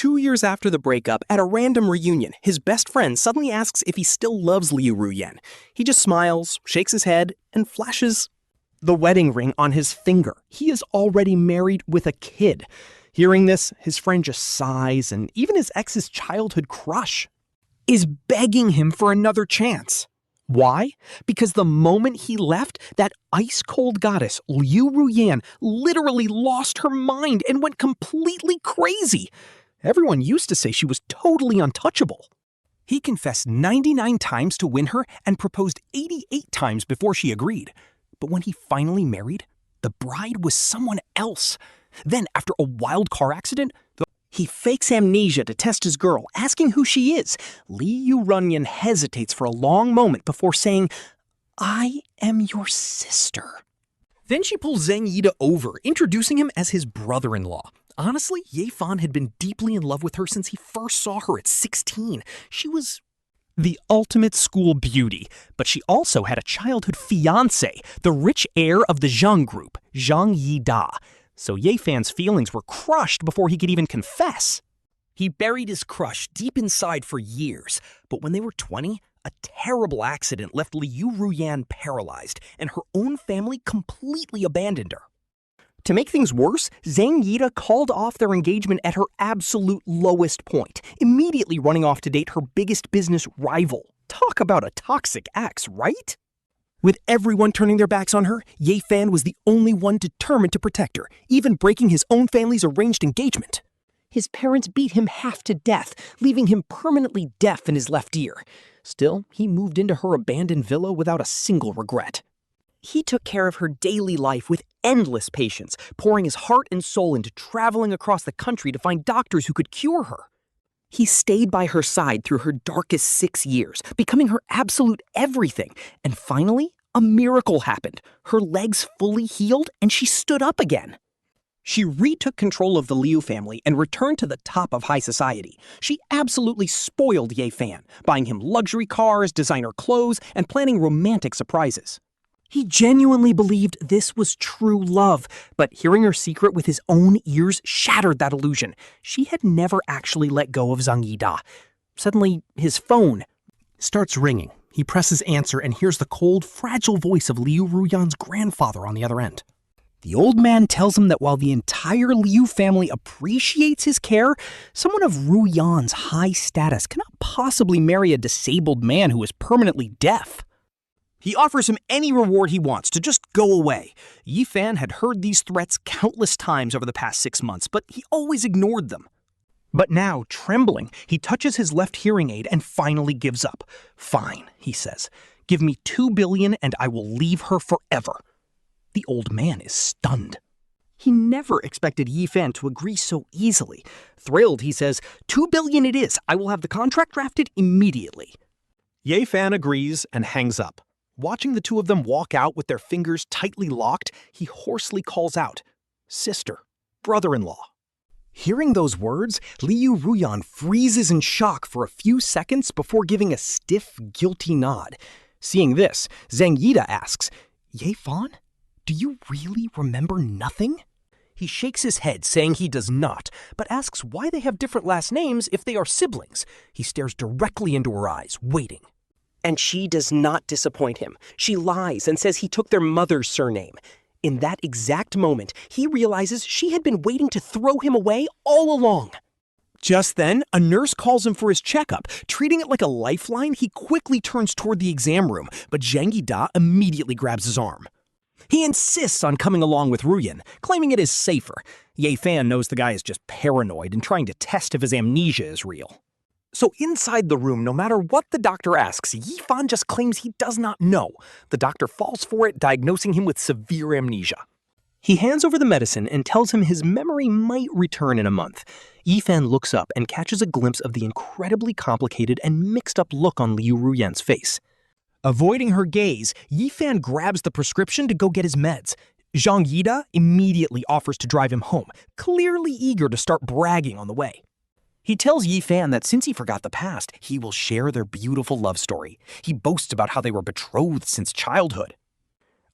2 years after the breakup, at a random reunion, his best friend suddenly asks if he still loves Liu Ruyan. He just smiles, shakes his head, and flashes the wedding ring on his finger. He is already married with a kid. Hearing this, his friend just sighs, and even his ex's childhood crush is begging him for another chance. Why? Because the moment he left, that ice-cold goddess, Liu Ruyan, literally lost her mind and went completely crazy. Everyone used to say she was totally untouchable. He confessed 99 times to win her and proposed 88 times before she agreed. But when he finally married, the bride was someone else. Then, after a wild car accident, he fakes amnesia to test his girl, asking who she is. Liu Ruyan hesitates for a long moment before saying, "I am your sister." Then she pulls Zhang Yida over, introducing him as his brother-in-law. Honestly, Ye Fan had been deeply in love with her since he first saw her at 16. She was the ultimate school beauty, but she also had a childhood fiancé, the rich heir of the Zhang group, Zhang Yida. So Ye Fan's feelings were crushed before he could even confess. He buried his crush deep inside for years, but when they were 20, a terrible accident left Liu Ruyan paralyzed, and her own family completely abandoned her. To make things worse, Zhang Yida called off their engagement at her absolute lowest point, immediately running off to date her biggest business rival. Talk about a toxic ex, right? With everyone turning their backs on her, Ye Fan was the only one determined to protect her, even breaking his own family's arranged engagement. His parents beat him half to death, leaving him permanently deaf in his left ear. Still, he moved into her abandoned villa without a single regret. He took care of her daily life with endless patience, pouring his heart and soul into traveling across the country to find doctors who could cure her. He stayed by her side through her darkest 6 years, becoming her absolute everything. And finally, a miracle happened. Her legs fully healed, and she stood up again. She retook control of the Liu family and returned to the top of high society. She absolutely spoiled Ye Fan, buying him luxury cars, designer clothes, and planning romantic surprises. He genuinely believed this was true love, but hearing her secret with his own ears shattered that illusion. She had never actually let go of Zhang Yida. Suddenly, his phone starts ringing. He presses answer and hears the cold, fragile voice of Liu Ruyan's grandfather on the other end. The old man tells him that while the entire Liu family appreciates his care, someone of Ruyan's high status cannot possibly marry a disabled man who is permanently deaf. He offers him any reward he wants to just go away. Ye Fan had heard these threats countless times over the past 6 months, but he always ignored them. But now, trembling, he touches his left hearing aid and finally gives up. "Fine," he says. "Give me 2 billion and I will leave her forever." The old man is stunned. He never expected Ye Fan to agree so easily. Thrilled, he says, 2 billion it is. I will have the contract drafted immediately. Ye Fan agrees and hangs up. Watching the two of them walk out with their fingers tightly locked, he hoarsely calls out, "Sister, brother-in-law." Hearing those words, Liu Ruyan freezes in shock for a few seconds before giving a stiff, guilty nod. Seeing this, Zhang Yida asks, "Ye Fan, do you really remember nothing?" He shakes his head, saying he does not, but asks why they have different last names if they are siblings. He stares directly into her eyes, waiting. And she does not disappoint him. She lies and says he took their mother's surname. In that exact moment, he realizes she had been waiting to throw him away all along. Just then, a nurse calls him for his checkup. Treating it like a lifeline, he quickly turns toward the exam room, but Zhang Yida immediately grabs his arm. He insists on coming along with Ruyan, claiming it is safer. Ye Fan knows the guy is just paranoid and trying to test if his amnesia is real. So inside the room, no matter what the doctor asks, Ye Fan just claims he does not know. The doctor falls for it, diagnosing him with severe amnesia. He hands over the medicine and tells him his memory might return in a month. Ye Fan looks up and catches a glimpse of the incredibly complicated and mixed-up look on Liu Ruyan's face. Avoiding her gaze, Ye Fan grabs the prescription to go get his meds. Zhang Yida immediately offers to drive him home, clearly eager to start bragging on the way. He tells Ye Fan that since he forgot the past, he will share their beautiful love story. He boasts about how they were betrothed since childhood.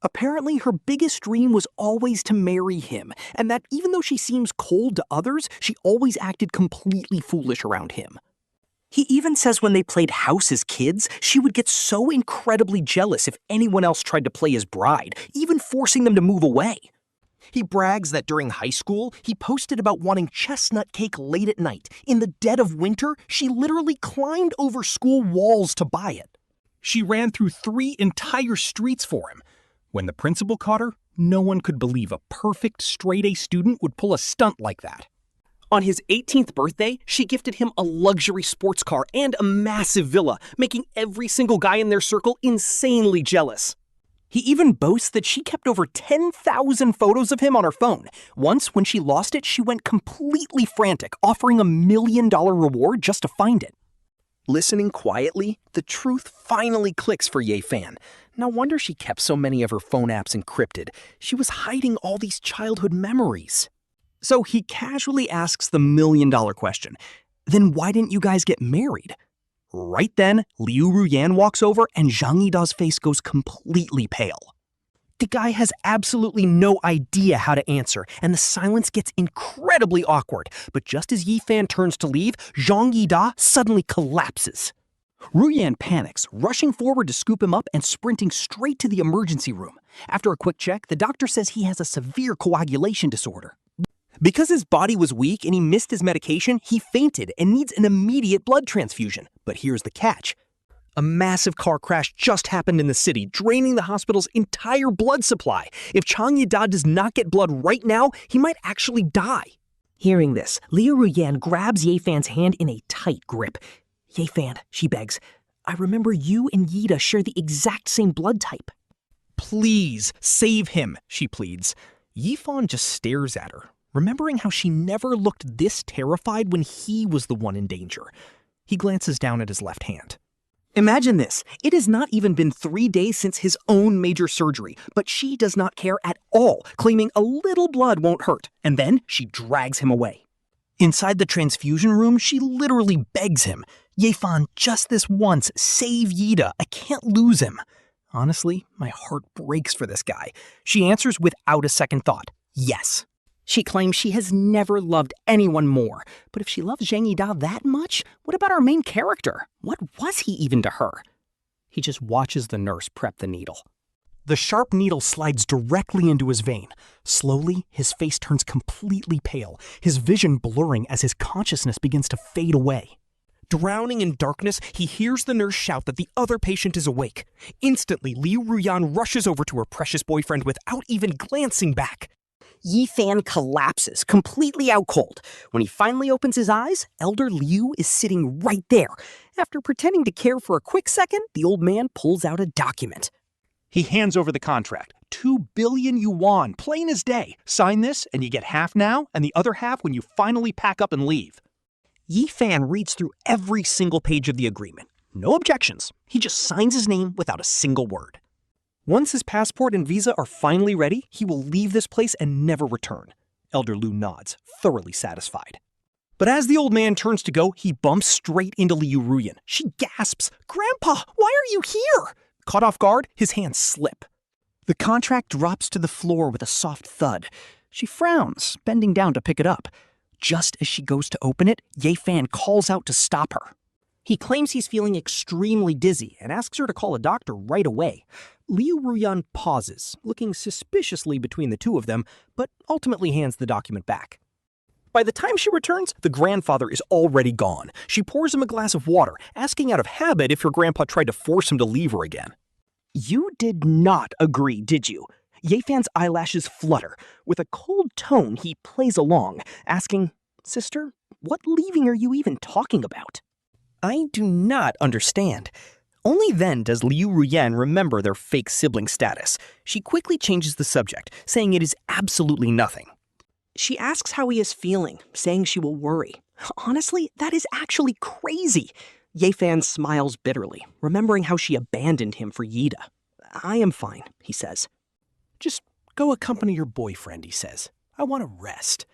Apparently, her biggest dream was always to marry him, and that even though she seems cold to others, she always acted completely foolish around him. He even says when they played house as kids, she would get so incredibly jealous if anyone else tried to play his bride, even forcing them to move away. He brags that during high school, he posted about wanting chestnut cake late at night. In the dead of winter, she literally climbed over school walls to buy it. She ran through 3 entire streets for him. When the principal caught her, no one could believe a perfect straight-A student would pull a stunt like that. On his 18th birthday, she gifted him a luxury sports car and a massive villa, making every single guy in their circle insanely jealous. He even boasts that she kept over 10,000 photos of him on her phone. Once, when she lost it, she went completely frantic, offering $1 million reward just to find it. Listening quietly, the truth finally clicks for Ye Fan. No wonder she kept so many of her phone apps encrypted. She was hiding all these childhood memories. So he casually asks the $1 million question. Then why didn't you guys get married? Right then, Liu Ruyan walks over and Zhang Yida's face goes completely pale. The guy has absolutely no idea how to answer, and the silence gets incredibly awkward. But just as Ye Fan turns to leave, Zhang Yida suddenly collapses. Ruyan panics, rushing forward to scoop him up and sprinting straight to the emergency room. After a quick check, the doctor says he has a severe coagulation disorder. Because his body was weak and he missed his medication, he fainted and needs an immediate blood transfusion. But here's the catch. A massive car crash just happened in the city, draining the hospital's entire blood supply. If Chang Yida does not get blood right now, he might actually die. Hearing this, Liu Ruyan grabs Ye Fan's hand in a tight grip. Ye Fan, she begs, I remember you and Yida share the exact same blood type. Please, save him, she pleads. Ye Fan just stares at her, remembering how she never looked this terrified when he was the one in danger. He glances down at his left hand. Imagine this. It has not even been 3 days since his own major surgery, but she does not care at all, claiming a little blood won't hurt, and then she drags him away. Inside the transfusion room, she literally begs him, Ye Fan, just this once, save Yida. I can't lose him. Honestly, my heart breaks for this guy. She answers without a second thought, yes. She claims she has never loved anyone more. But if she loves Zhang Yida that much, what about our main character? What was he even to her? He just watches the nurse prep the needle. The sharp needle slides directly into his vein. Slowly, his face turns completely pale, his vision blurring as his consciousness begins to fade away. Drowning in darkness, he hears the nurse shout that the other patient is awake. Instantly, Liu Ruyan rushes over to her precious boyfriend without even glancing back. Ye Fan collapses, completely out cold. When he finally opens his eyes, Elder Liu is sitting right there. After pretending to care for a quick second, the old man pulls out a document. He hands over the contract. 2 billion yuan, plain as day. Sign this, and you get half now, and the other half when you finally pack up and leave. Ye Fan reads through every single page of the agreement. No objections. He just signs his name without a single word. Once his passport and visa are finally ready, he will leave this place and never return. Elder Liu nods, thoroughly satisfied. But as the old man turns to go, he bumps straight into Liu Ruyan. She gasps, Grandpa, why are you here? Caught off guard, his hands slip. The contract drops to the floor with a soft thud. She frowns, bending down to pick it up. Just as she goes to open it, Ye Fan calls out to stop her. He claims he's feeling extremely dizzy and asks her to call a doctor right away. Liu Ruyan pauses, looking suspiciously between the two of them, but ultimately hands the document back. By the time she returns, the grandfather is already gone. She pours him a glass of water, asking out of habit if her grandpa tried to force him to leave her again. You did not agree, did you? Ye Fan's eyelashes flutter. With a cold tone, he plays along, asking, Sister, what leaving are you even talking about? I do not understand. Only then does Liu Ruyan remember their fake sibling status. She quickly changes the subject, saying it is absolutely nothing. She asks how he is feeling, saying she will worry. Honestly, that is actually crazy. Ye Fan smiles bitterly, remembering how she abandoned him for Yida. I am fine, he says. Just go accompany your boyfriend, he says. I want to rest.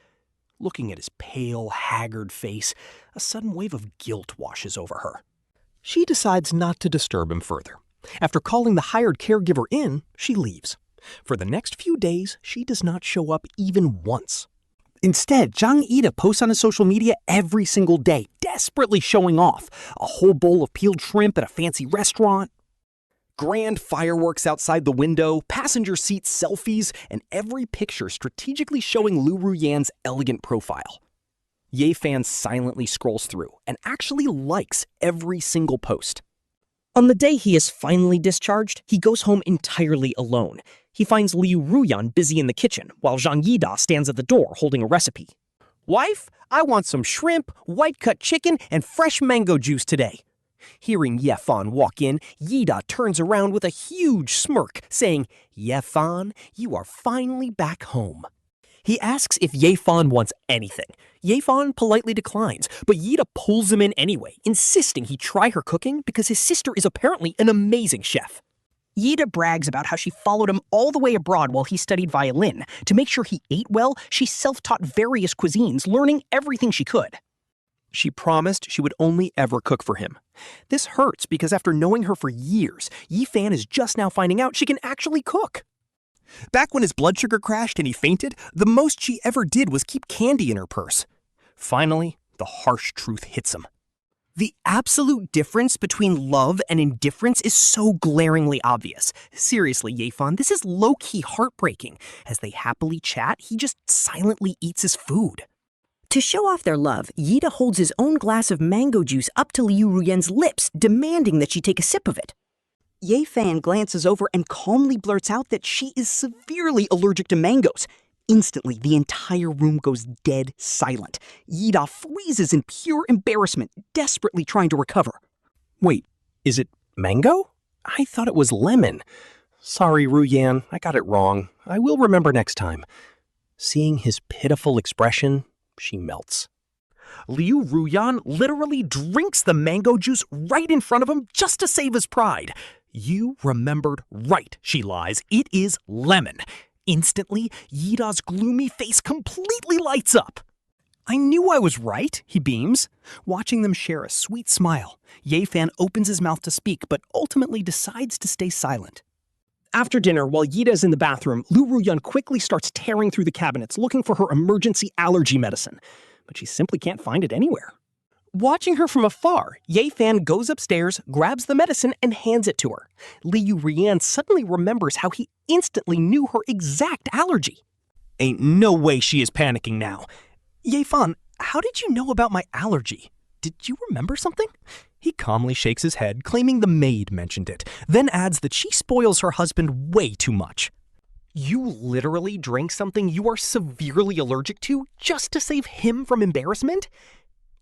Looking at his pale, haggard face, a sudden wave of guilt washes over her. She decides not to disturb him further. After calling the hired caregiver in, she leaves. For the next few days, she does not show up even once. Instead, Zhang Yida posts on his social media every single day, desperately showing off. A whole bowl of peeled shrimp at a fancy restaurant, grand fireworks outside the window, passenger seat selfies, and every picture strategically showing Liu Ruyan's elegant profile. Ye Fan silently scrolls through and actually likes every single post. On the day he is finally discharged, he goes home entirely alone. He finds Liu Ruyan busy in the kitchen, while Zhang Yida stands at the door holding a recipe. "Wife, I want some shrimp, white-cut chicken, and fresh mango juice today." Hearing Ye Fan walk in, Yida turns around with a huge smirk, saying, "Ye Fan, you are finally back home." He asks if Ye Fan wants anything. Ye Fan politely declines, but Yida pulls him in anyway, insisting he try her cooking because his sister is apparently an amazing chef. Yida brags about how she followed him all the way abroad while he studied violin. To make sure he ate well, she self-taught various cuisines, learning everything she could. She promised she would only ever cook for him. This hurts because after knowing her for years, Ye Fan is just now finding out she can actually cook. Back when his blood sugar crashed and he fainted, the most she ever did was keep candy in her purse. Finally, the harsh truth hits him. The absolute difference between love and indifference is so glaringly obvious. Seriously, Ye Fan, this is low-key heartbreaking. As they happily chat, he just silently eats his food. To show off their love, Yida holds his own glass of mango juice up to Liu Ruyan's lips, demanding that she take a sip of it. Ye Fan glances over and calmly blurts out that she is severely allergic to mangoes. Instantly, the entire room goes dead silent. Yida freezes in pure embarrassment, desperately trying to recover. Wait, is it mango? I thought it was lemon. Sorry, Ruyan, I got it wrong. I will remember next time. Seeing his pitiful expression, she melts. Liu Ruyan literally drinks the mango juice right in front of him just to save his pride. "You remembered right," she lies. "It is lemon." Instantly, Yida's gloomy face completely lights up. "I knew I was right," he beams. Watching them share a sweet smile, Ye Fan opens his mouth to speak, but ultimately decides to stay silent. After dinner, while Yida is in the bathroom, Liu Ruyan quickly starts tearing through the cabinets looking for her emergency allergy medicine, but she simply can't find it anywhere. Watching her from afar, Ye Fan goes upstairs, grabs the medicine, and hands it to her. Liu Ruyan suddenly remembers how he instantly knew her exact allergy. Ain't no way she is panicking now. "Ye Fan, how did you know about my allergy? Did you remember something?" He calmly shakes his head, claiming the maid mentioned it, then adds that she spoils her husband way too much. "You literally drank something you are severely allergic to just to save him from embarrassment?"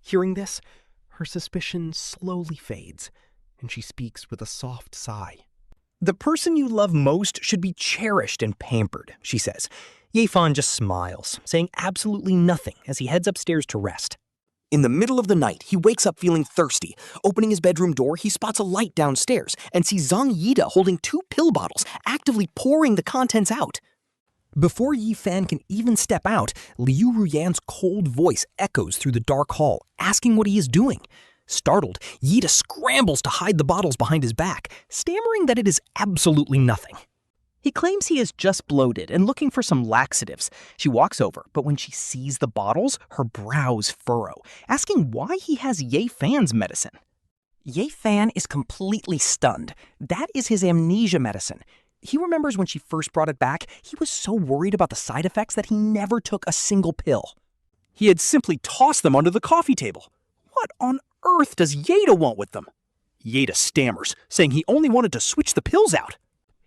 Hearing this, her suspicion slowly fades, and she speaks with a soft sigh. "The person you love most should be cherished and pampered," she says. Ye Fan just smiles, saying absolutely nothing as he heads upstairs to rest. In the middle of the night, he wakes up feeling thirsty. Opening his bedroom door, he spots a light downstairs and sees Zhang Yida holding 2 pill bottles, actively pouring the contents out. Before Ye Fan can even step out, Liu Ruyan's cold voice echoes through the dark hall, asking what he is doing. Startled, Yida scrambles to hide the bottles behind his back, stammering that it is absolutely nothing. He claims he is just bloated and looking for some laxatives. She walks over, but when she sees the bottles, her brows furrow, asking why he has Ye Fan's medicine. Ye Fan is completely stunned. That is his amnesia medicine. He remembers when she first brought it back, he was so worried about the side effects that he never took a single pill. He had simply tossed them onto the coffee table. What on earth does Yeda want with them? Yeda stammers, saying he only wanted to switch the pills out.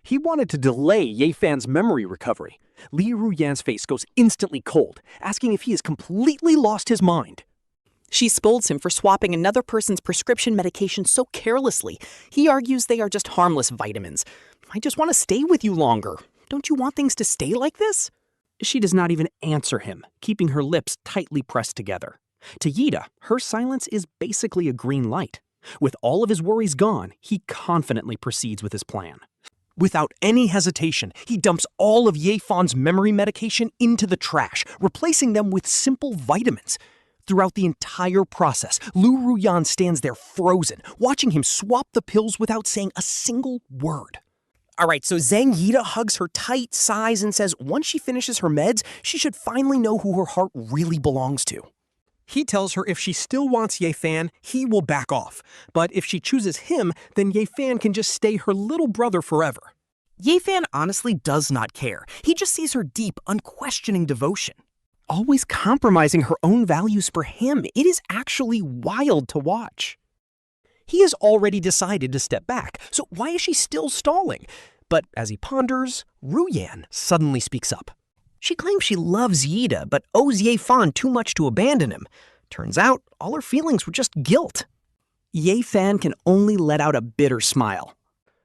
He wanted to delay Ye Fan's memory recovery. Liu Ruyan's face goes instantly cold, asking if he has completely lost his mind. She scolds him for swapping another person's prescription medication so carelessly. He argues they are just harmless vitamins. "I just want to stay with you longer. Don't you want things to stay like this?" She does not even answer him, keeping her lips tightly pressed together. To Yida, her silence is basically a green light. With all of his worries gone, he confidently proceeds with his plan. Without any hesitation, he dumps all of Ye Fan's memory medication into the trash, replacing them with simple vitamins. Throughout the entire process, Liu Ruyan stands there frozen, watching him swap the pills without saying a single word. All right, so Zhang Yida hugs her tight, sighs, and says once she finishes her meds, she should finally know who her heart really belongs to. He tells her if she still wants Ye Fan, he will back off. But if she chooses him, then Ye Fan can just stay her little brother forever. Ye Fan honestly does not care. He just sees her deep, unquestioning devotion. Always compromising her own values for him. It is actually wild to watch. He has already decided to step back, so why is she still stalling? But as he ponders, Ruyan suddenly speaks up. She claims she loves Yida, but owes Ye Fan too much to abandon him. Turns out, all her feelings were just guilt. Ye Fan can only let out a bitter smile.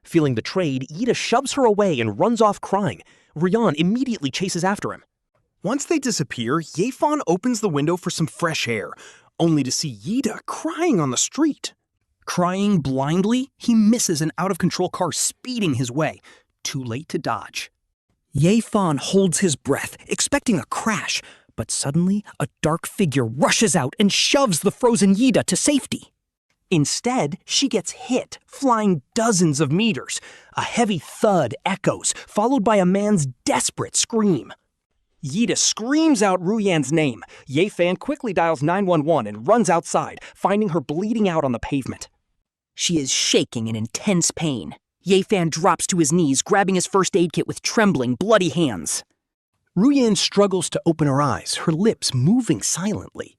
Feeling betrayed, Yida shoves her away and runs off crying. Ruyan immediately chases after him. Once they disappear, Ye Fan opens the window for some fresh air, only to see Yida crying on the street. Crying blindly, he misses an out-of-control car speeding his way. Too late to dodge. Ye Fan holds his breath, expecting a crash, but suddenly a dark figure rushes out and shoves the frozen Yida to safety. Instead, she gets hit, flying dozens of meters. A heavy thud echoes, followed by a man's desperate scream. Yida screams out Ruyan's name. Ye Fan quickly dials 911 and runs outside, finding her bleeding out on the pavement. She is shaking in intense pain. Ye Fan drops to his knees, grabbing his first aid kit with trembling, bloody hands. Ruyan struggles to open her eyes, her lips moving silently.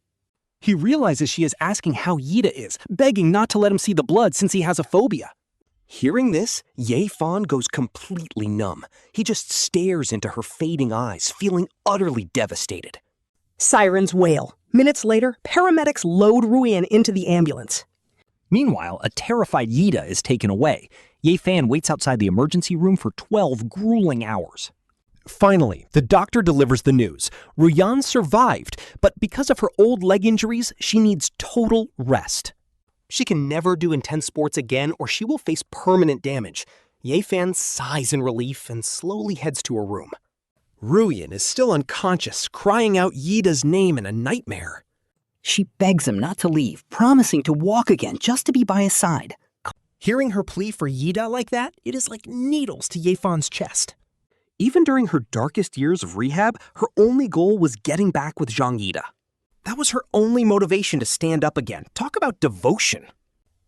He realizes she is asking how Yida is, begging not to let him see the blood since he has a phobia. Hearing this, Ye Fan goes completely numb. He just stares into her fading eyes, feeling utterly devastated. Sirens wail. Minutes later, paramedics load Ruyan into the ambulance. Meanwhile, a terrified Yida is taken away. Ye Fan waits outside the emergency room for 12 grueling hours. Finally, the doctor delivers the news. Ruyan survived, but because of her old leg injuries, she needs total rest. She can never do intense sports again or she will face permanent damage. Ye Fan sighs in relief and slowly heads to her room. Ruyan is still unconscious, crying out Yida's name in a nightmare. She begs him not to leave, promising to walk again just to be by his side. Hearing her plea for Yida like that, it is like needles to Ye Fan's chest. Even during her darkest years of rehab, her only goal was getting back with Zhang Yida. That was her only motivation to stand up again. Talk about devotion.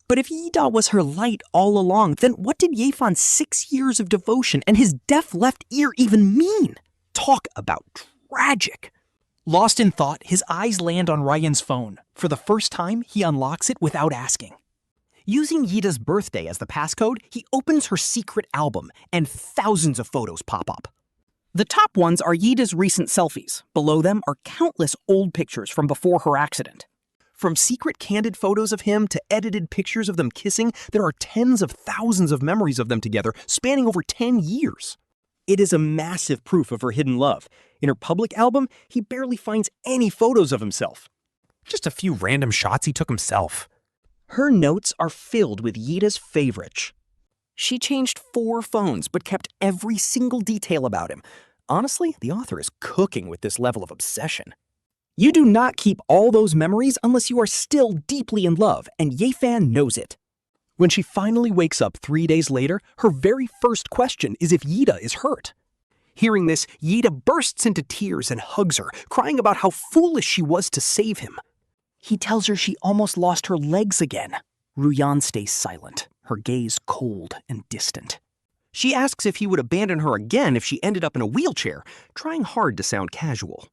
But if Yida was her light all along, then what did Ye Fan's 6 years of devotion and his deaf left ear even mean? Talk about tragic. Lost in thought, his eyes land on Ryan's phone. For the first time, he unlocks it without asking. Using Yida's birthday as the passcode, he opens her secret album, and thousands of photos pop up. The top ones are Yida's recent selfies. Below them are countless old pictures from before her accident. From secret candid photos of him to edited pictures of them kissing, there are tens of thousands of memories of them together, spanning over 10 years. It is a massive proof of her hidden love. In her public album, he barely finds any photos of himself. Just a few random shots he took himself. Her notes are filled with Yida's favorites. She changed 4 phones, but kept every single detail about him. Honestly, the author is cooking with this level of obsession. You do not keep all those memories unless you are still deeply in love, and Ye Fan knows it. When she finally wakes up 3 days later, her very first question is if Yida is hurt. Hearing this, Yida bursts into tears and hugs her, crying about how foolish she was to save him. He tells her she almost lost her legs again. Ruyan stays silent, her gaze cold and distant. She asks if he would abandon her again if she ended up in a wheelchair, trying hard to sound casual.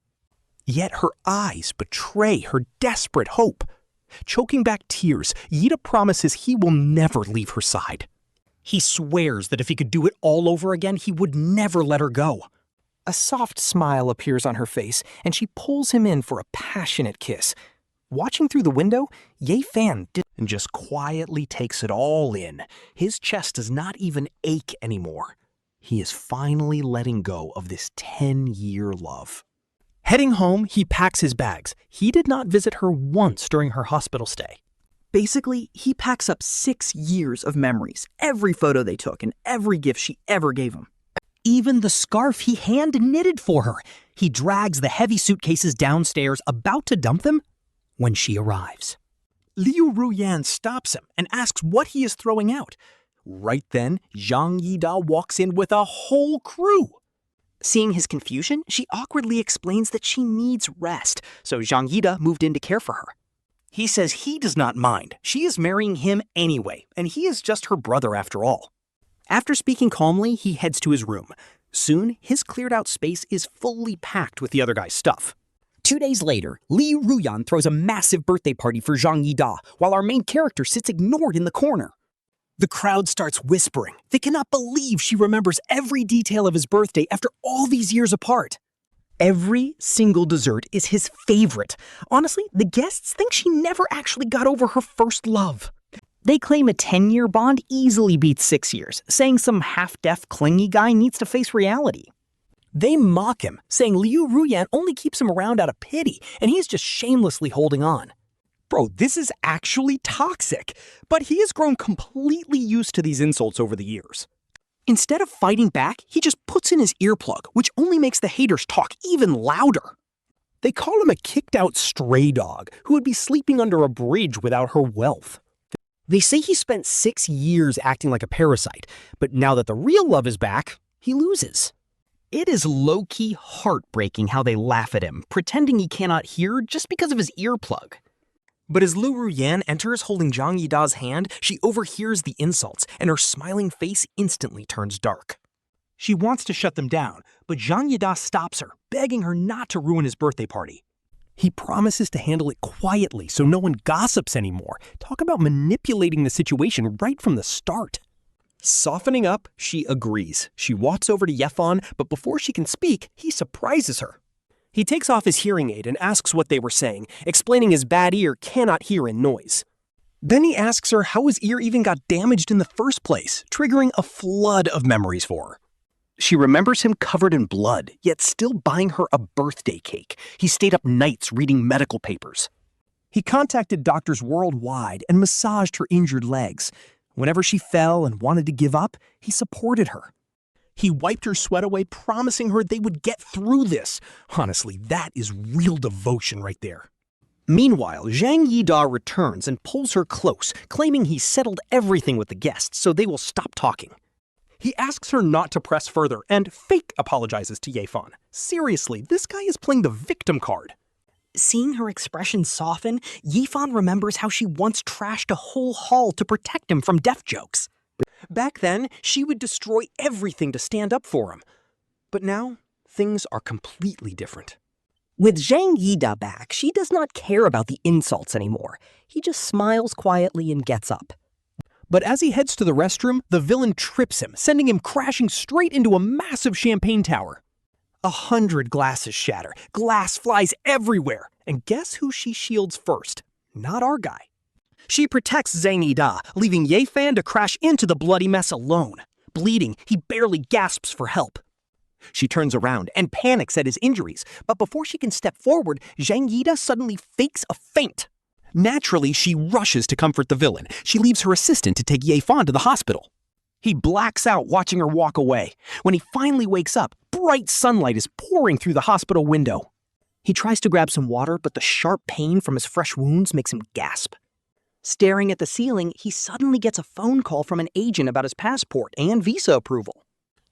Yet her eyes betray her desperate hope. Choking back tears, Yida promises he will never leave her side. He swears that if he could do it all over again, he would never let her go. A soft smile appears on her face, and she pulls him in for a passionate kiss. Watching through the window, Ye Fan just quietly takes it all in. His chest does not even ache anymore. He is finally letting go of this 10-year love. Heading home, he packs his bags. He did not visit her once during her hospital stay. Basically, he packs up 6 years of memories, every photo they took and every gift she ever gave him. Even the scarf he hand-knitted for her. He drags the heavy suitcases downstairs, about to dump them, when she arrives. Liu Ruyan stops him and asks what he is throwing out. Right then, Zhang Yida walks in with a whole crew. Seeing his confusion, she awkwardly explains that she needs rest, so Zhang Yida moved in to care for her. He says he does not mind. She is marrying him anyway, and he is just her brother after all. After speaking calmly, he heads to his room. Soon, his cleared-out space is fully packed with the other guy's stuff. 2 days later, Liu Ruyan throws a massive birthday party for Zhang Yida, while our main character sits ignored in the corner. The crowd starts whispering. They cannot believe she remembers every detail of his birthday after all these years apart. Every single dessert is his favorite. Honestly, the guests think she never actually got over her first love. They claim a 10-year bond easily beats 6 years, saying some half-deaf, clingy guy needs to face reality. They mock him, saying Liu Ruyan only keeps him around out of pity, and he's just shamelessly holding on. Bro, this is actually toxic, but he has grown completely used to these insults over the years. Instead of fighting back, he just puts in his earplug, which only makes the haters talk even louder. They call him a kicked-out stray dog who would be sleeping under a bridge without her wealth. They say he spent 6 years acting like a parasite, but now that the real love is back, he loses. It is low-key heartbreaking how they laugh at him, pretending he cannot hear just because of his earplug. But as Liu Ruyan enters holding Zhang Yida's hand, she overhears the insults, and her smiling face instantly turns dark. She wants to shut them down, but Zhang Yida stops her, begging her not to ruin his birthday party. He promises to handle it quietly so no one gossips anymore. Talk about manipulating the situation right from the start. Softening up, she agrees. She walks over to Yefan, but before she can speak, he surprises her. He takes off his hearing aid and asks what they were saying, explaining his bad ear cannot hear in noise. Then he asks her how his ear even got damaged in the first place, triggering a flood of memories for her. She remembers him covered in blood, yet still buying her a birthday cake. He stayed up nights reading medical papers. He contacted doctors worldwide and massaged her injured legs. Whenever she fell and wanted to give up, he supported her. He wiped her sweat away, promising her they would get through this. Honestly, that is real devotion right there. Meanwhile, Zhang Yida returns and pulls her close, claiming he settled everything with the guests so they will stop talking. He asks her not to press further and fake apologizes to Yefan. Seriously, this guy is playing the victim card. Seeing her expression soften, Yifan remembers how she once trashed a whole hall to protect him from death jokes. Back then, she would destroy everything to stand up for him. But now, things are completely different. With Zhang Yida back, she does not care about the insults anymore. He just smiles quietly and gets up. But as he heads to the restroom, the villain trips him, sending him crashing straight into a massive champagne tower. 100 glasses shatter, glass flies everywhere, and guess who she shields first? Not our guy. She protects Zhang Yida, leaving Yefan to crash into the bloody mess alone. Bleeding, he barely gasps for help. She turns around and panics at his injuries, but before she can step forward, Zhang Yida suddenly fakes a faint. Naturally, she rushes to comfort the villain. She leaves her assistant to take Yefan to the hospital. He blacks out watching her walk away. When he finally wakes up, bright sunlight is pouring through the hospital window. He tries to grab some water, but the sharp pain from his fresh wounds makes him gasp. Staring at the ceiling, he suddenly gets a phone call from an agent about his passport and visa approval.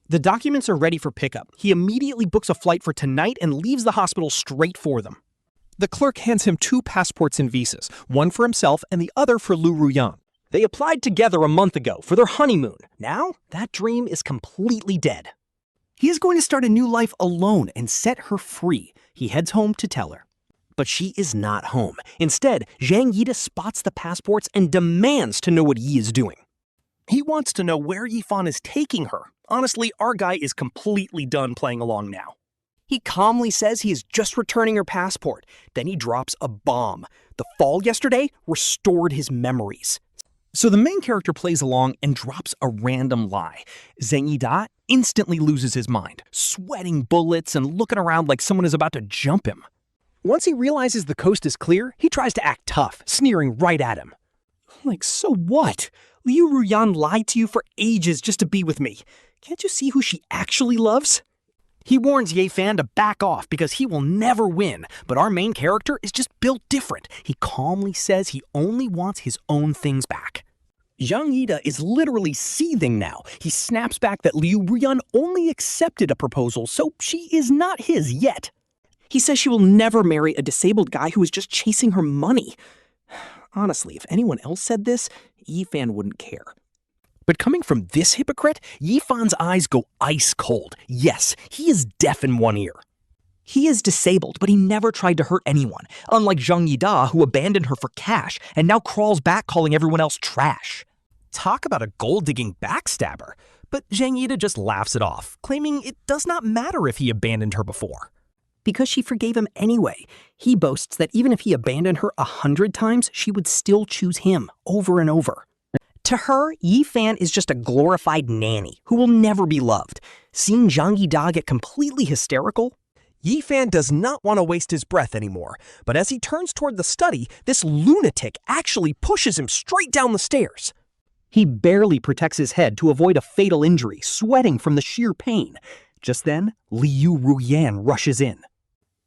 The documents are ready for pickup. He immediately books a flight for tonight and leaves the hospital straight for them. The clerk hands him 2 passports and visas, one for himself and the other for Liu Ruyan. They applied together a month ago for their honeymoon. Now, that dream is completely dead. He is going to start a new life alone and set her free. He heads home to tell her. But she is not home. Instead, Zhang Yida spots the passports and demands to know what Yi is doing. He wants to know where Yifan is taking her. Honestly, our guy is completely done playing along now. He calmly says he is just returning her passport. Then he drops a bomb. The fall yesterday restored his memories. So the main character plays along and drops a random lie. Zhang Yida instantly loses his mind, sweating bullets and looking around like someone is about to jump him. Once he realizes the coast is clear, he tries to act tough, sneering right at him. Like, so what? Liu Ruyan lied to you for ages just to be with me. Can't you see who she actually loves? He warns Yefan to back off because he will never win, but our main character is just built different. He calmly says he only wants his own things back. Zhang Yida is literally seething now. He snaps back that Liu Ruyan only accepted a proposal, so she is not his yet. He says she will never marry a disabled guy who is just chasing her money. Honestly, if anyone else said this, Yifan wouldn't care. But coming from this hypocrite, Yifan's eyes go ice cold. Yes, he is deaf in one ear. He is disabled, but he never tried to hurt anyone, unlike Zhang Yida, who abandoned her for cash and now crawls back calling everyone else trash. Talk about a gold-digging backstabber. But Zhang Yida just laughs it off, claiming it does not matter if he abandoned her before. Because she forgave him anyway. He boasts that even if he abandoned her 100 times, she would still choose him over and over. To her, Yifan is just a glorified nanny who will never be loved. Seeing Zhang Yida get completely hysterical, Yifan does not want to waste his breath anymore, but as he turns toward the study, this lunatic actually pushes him straight down the stairs. He barely protects his head to avoid a fatal injury, sweating from the sheer pain. Just then, Liu Ruyan rushes in.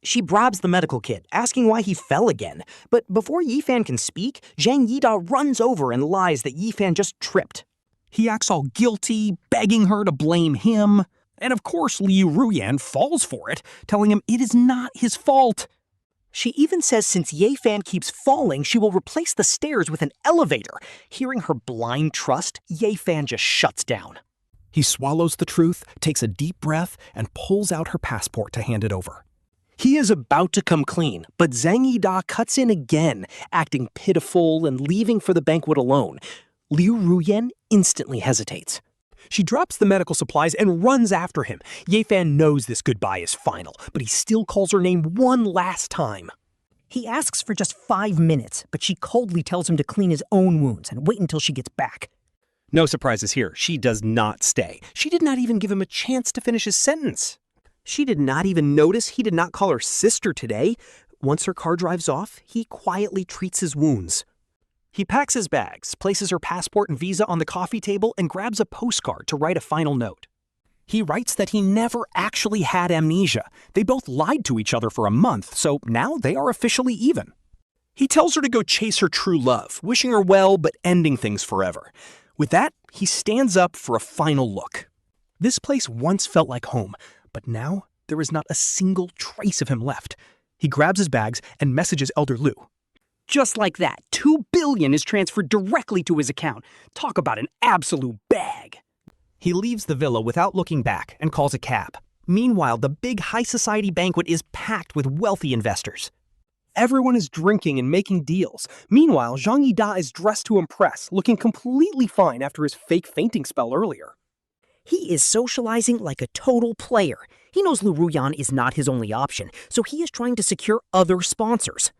she bribes the medical kit, asking why he fell again. But before Yifan can speak, Zhang Yida runs over and lies that Yifan just tripped. He acts all guilty, begging her to blame him. And of course, Liu Ruyan falls for it, telling him it is not his fault. She even says since Yifan keeps falling, she will replace the stairs with an elevator. Hearing her blind trust, Yifan just shuts down. He swallows the truth, takes a deep breath, and pulls out her passport to hand it over. He is about to come clean, but Zhang Yida cuts in again, acting pitiful and leaving for the banquet alone. Liu Ruyan instantly hesitates. She drops the medical supplies and runs after him. Yifan knows this goodbye is final, but he still calls her name one last time. He asks for just 5 minutes, but she coldly tells him to clean his own wounds and wait until she gets back. No surprises here. She does not stay. She did not even give him a chance to finish his sentence. She did not even notice he did not call her sister today. Once her car drives off, he quietly treats his wounds. He packs his bags, places her passport and visa on the coffee table, and grabs a postcard to write a final note. He writes that he never actually had amnesia. They both lied to each other for a month, so now they are officially even. He tells her to go chase her true love, wishing her well but ending things forever. With that, he stands up for a final look. This place once felt like home, but now there is not a single trace of him left. He grabs his bags and messages Elder Liu. Just like that, 2 billion is transferred directly to his account. Talk about an absolute bag. He leaves the villa without looking back and calls a cab. Meanwhile, the big high society banquet is packed with wealthy investors. Everyone is drinking and making deals. Meanwhile, Zhang Yida is dressed to impress, looking completely fine after his fake fainting spell earlier. He is socializing like a total player. He knows Liu Ruyan is not his only option, so he is trying to secure other sponsors.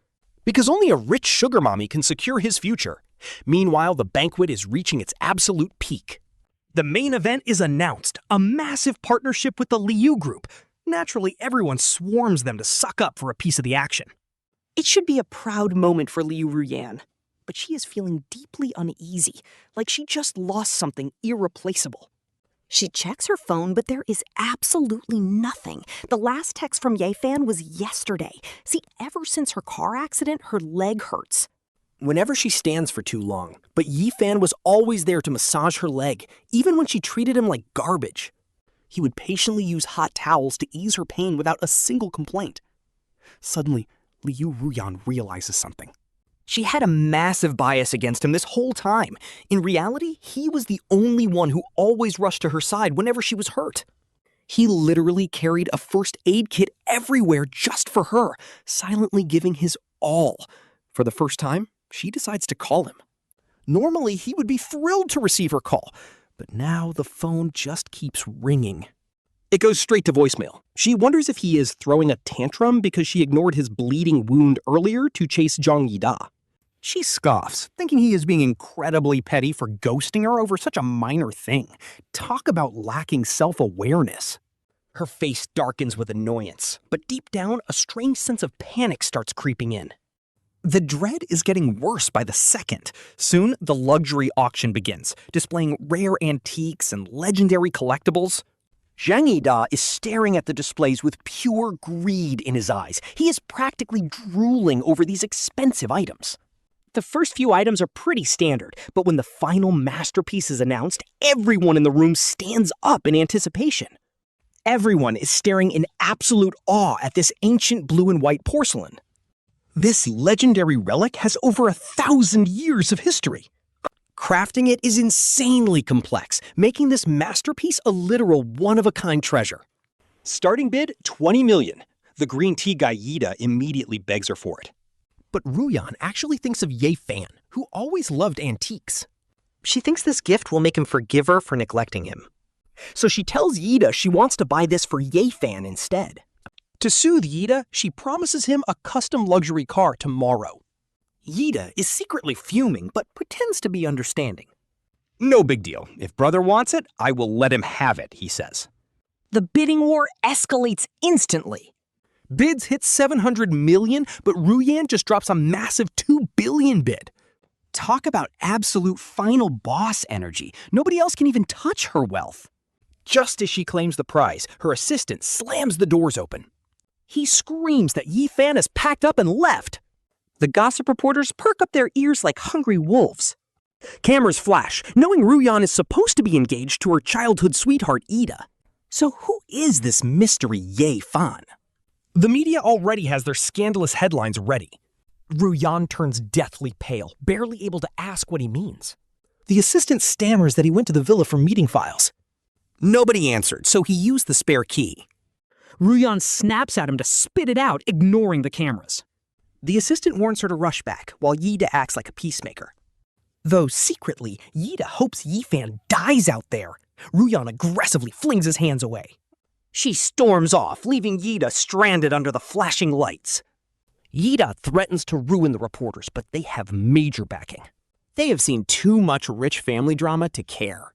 Because only a rich sugar mommy can secure his future. Meanwhile, the banquet is reaching its absolute peak. The main event is announced, a massive partnership with the Liu Group. Naturally, everyone swarms them to suck up for a piece of the action. It should be a proud moment for Liu Ruyan, but she is feeling deeply uneasy, like she just lost something irreplaceable. She checks her phone, but there is absolutely nothing. The last text from Yifan was yesterday. See, ever since her car accident, her leg hurts. Whenever she stands for too long, but Yifan was always there to massage her leg, even when she treated him like garbage. He would patiently use hot towels to ease her pain without a single complaint. Suddenly, Liu Ruyan realizes something. She had a massive bias against him this whole time. In reality, he was the only one who always rushed to her side whenever she was hurt. He literally carried a first aid kit everywhere just for her, silently giving his all. For the first time, she decides to call him. Normally, he would be thrilled to receive her call, but now the phone just keeps ringing. It goes straight to voicemail. She wonders if he is throwing a tantrum because she ignored his bleeding wound earlier to chase Zhang Yida. She scoffs, thinking he is being incredibly petty for ghosting her over such a minor thing. Talk about lacking self-awareness. Her face darkens with annoyance, but deep down, a strange sense of panic starts creeping in. The dread is getting worse by the second. Soon, the luxury auction begins, displaying rare antiques and legendary collectibles. Zhang Yida is staring at the displays with pure greed in his eyes. He is practically drooling over these expensive items. The first few items are pretty standard, but when the final masterpiece is announced, everyone in the room stands up in anticipation. Everyone is staring in absolute awe at this ancient blue and white porcelain. This legendary relic has over 1,000 years of history. Crafting it is insanely complex, making this masterpiece a literal one-of-a-kind treasure. Starting bid, 20 million. The green tea guy Yida immediately begs her for it. But Ruyan actually thinks of Ye Fan, who always loved antiques. She thinks this gift will make him forgive her for neglecting him. So she tells Yida she wants to buy this for Ye Fan instead. To soothe Yida, she promises him a custom luxury car tomorrow. Yida is secretly fuming, but pretends to be understanding. No big deal. If brother wants it, I will let him have it, he says. The bidding war escalates instantly. Bids hit 700 million, but Ruyan just drops a massive 2 billion bid. Talk about absolute final boss energy. Nobody else can even touch her wealth. Just as she claims the prize, her assistant slams the doors open. He screams that Ye Fan has packed up and left. The gossip reporters perk up their ears like hungry wolves. Cameras flash, knowing Ruyan is supposed to be engaged to her childhood sweetheart Ida. So who is this mystery Ye Fan? The media already has their scandalous headlines ready. Ruyan turns deathly pale, barely able to ask what he means. The assistant stammers that he went to the villa for meeting files. Nobody answered, so he used the spare key. Ruyan snaps at him to spit it out, ignoring the cameras. The assistant warns her to rush back, while Yida acts like a peacemaker. Though secretly, Yida hopes Ye Fan dies out there. Ruyan aggressively flings his hands away. She storms off, leaving Yida stranded under the flashing lights. Yida threatens to ruin the reporters, but they have major backing. They have seen too much rich family drama to care.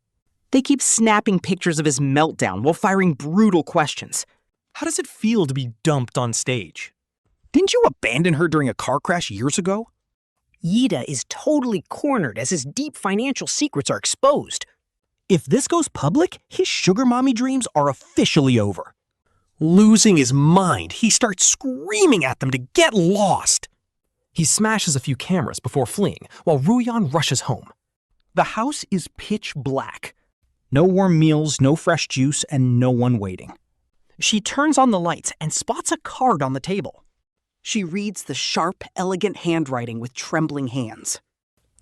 They keep snapping pictures of his meltdown while firing brutal questions. How does it feel to be dumped on stage? Didn't you abandon her during a car crash years ago? Yida is totally cornered as his deep financial secrets are exposed. If this goes public, his sugar mommy dreams are officially over. Losing his mind, he starts screaming at them to get lost. He smashes a few cameras before fleeing, while Ruyan rushes home. The house is pitch black. No warm meals, no fresh juice, and no one waiting. She turns on the lights and spots a card on the table. She reads the sharp, elegant handwriting with trembling hands.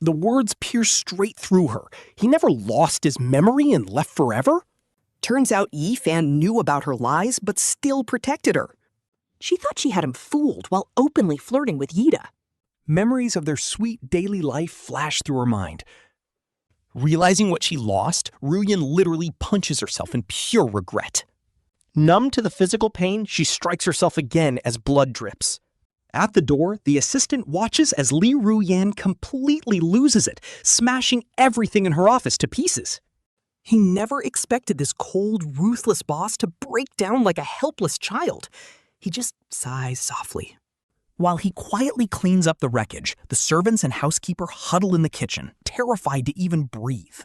The words pierce straight through her. He never lost his memory and left forever? Turns out Ye Fan knew about her lies, but still protected her. She thought she had him fooled while openly flirting with Yida. Memories of their sweet daily life flash through her mind. Realizing what she lost, Ruyan literally punches herself in pure regret. Numb to the physical pain, she strikes herself again as blood drips. At the door, the assistant watches as Liu Ruyan completely loses it, smashing everything in her office to pieces. He never expected this cold, ruthless boss to break down like a helpless child. He just sighs softly. While he quietly cleans up the wreckage, the servants and housekeeper huddle in the kitchen, terrified to even breathe.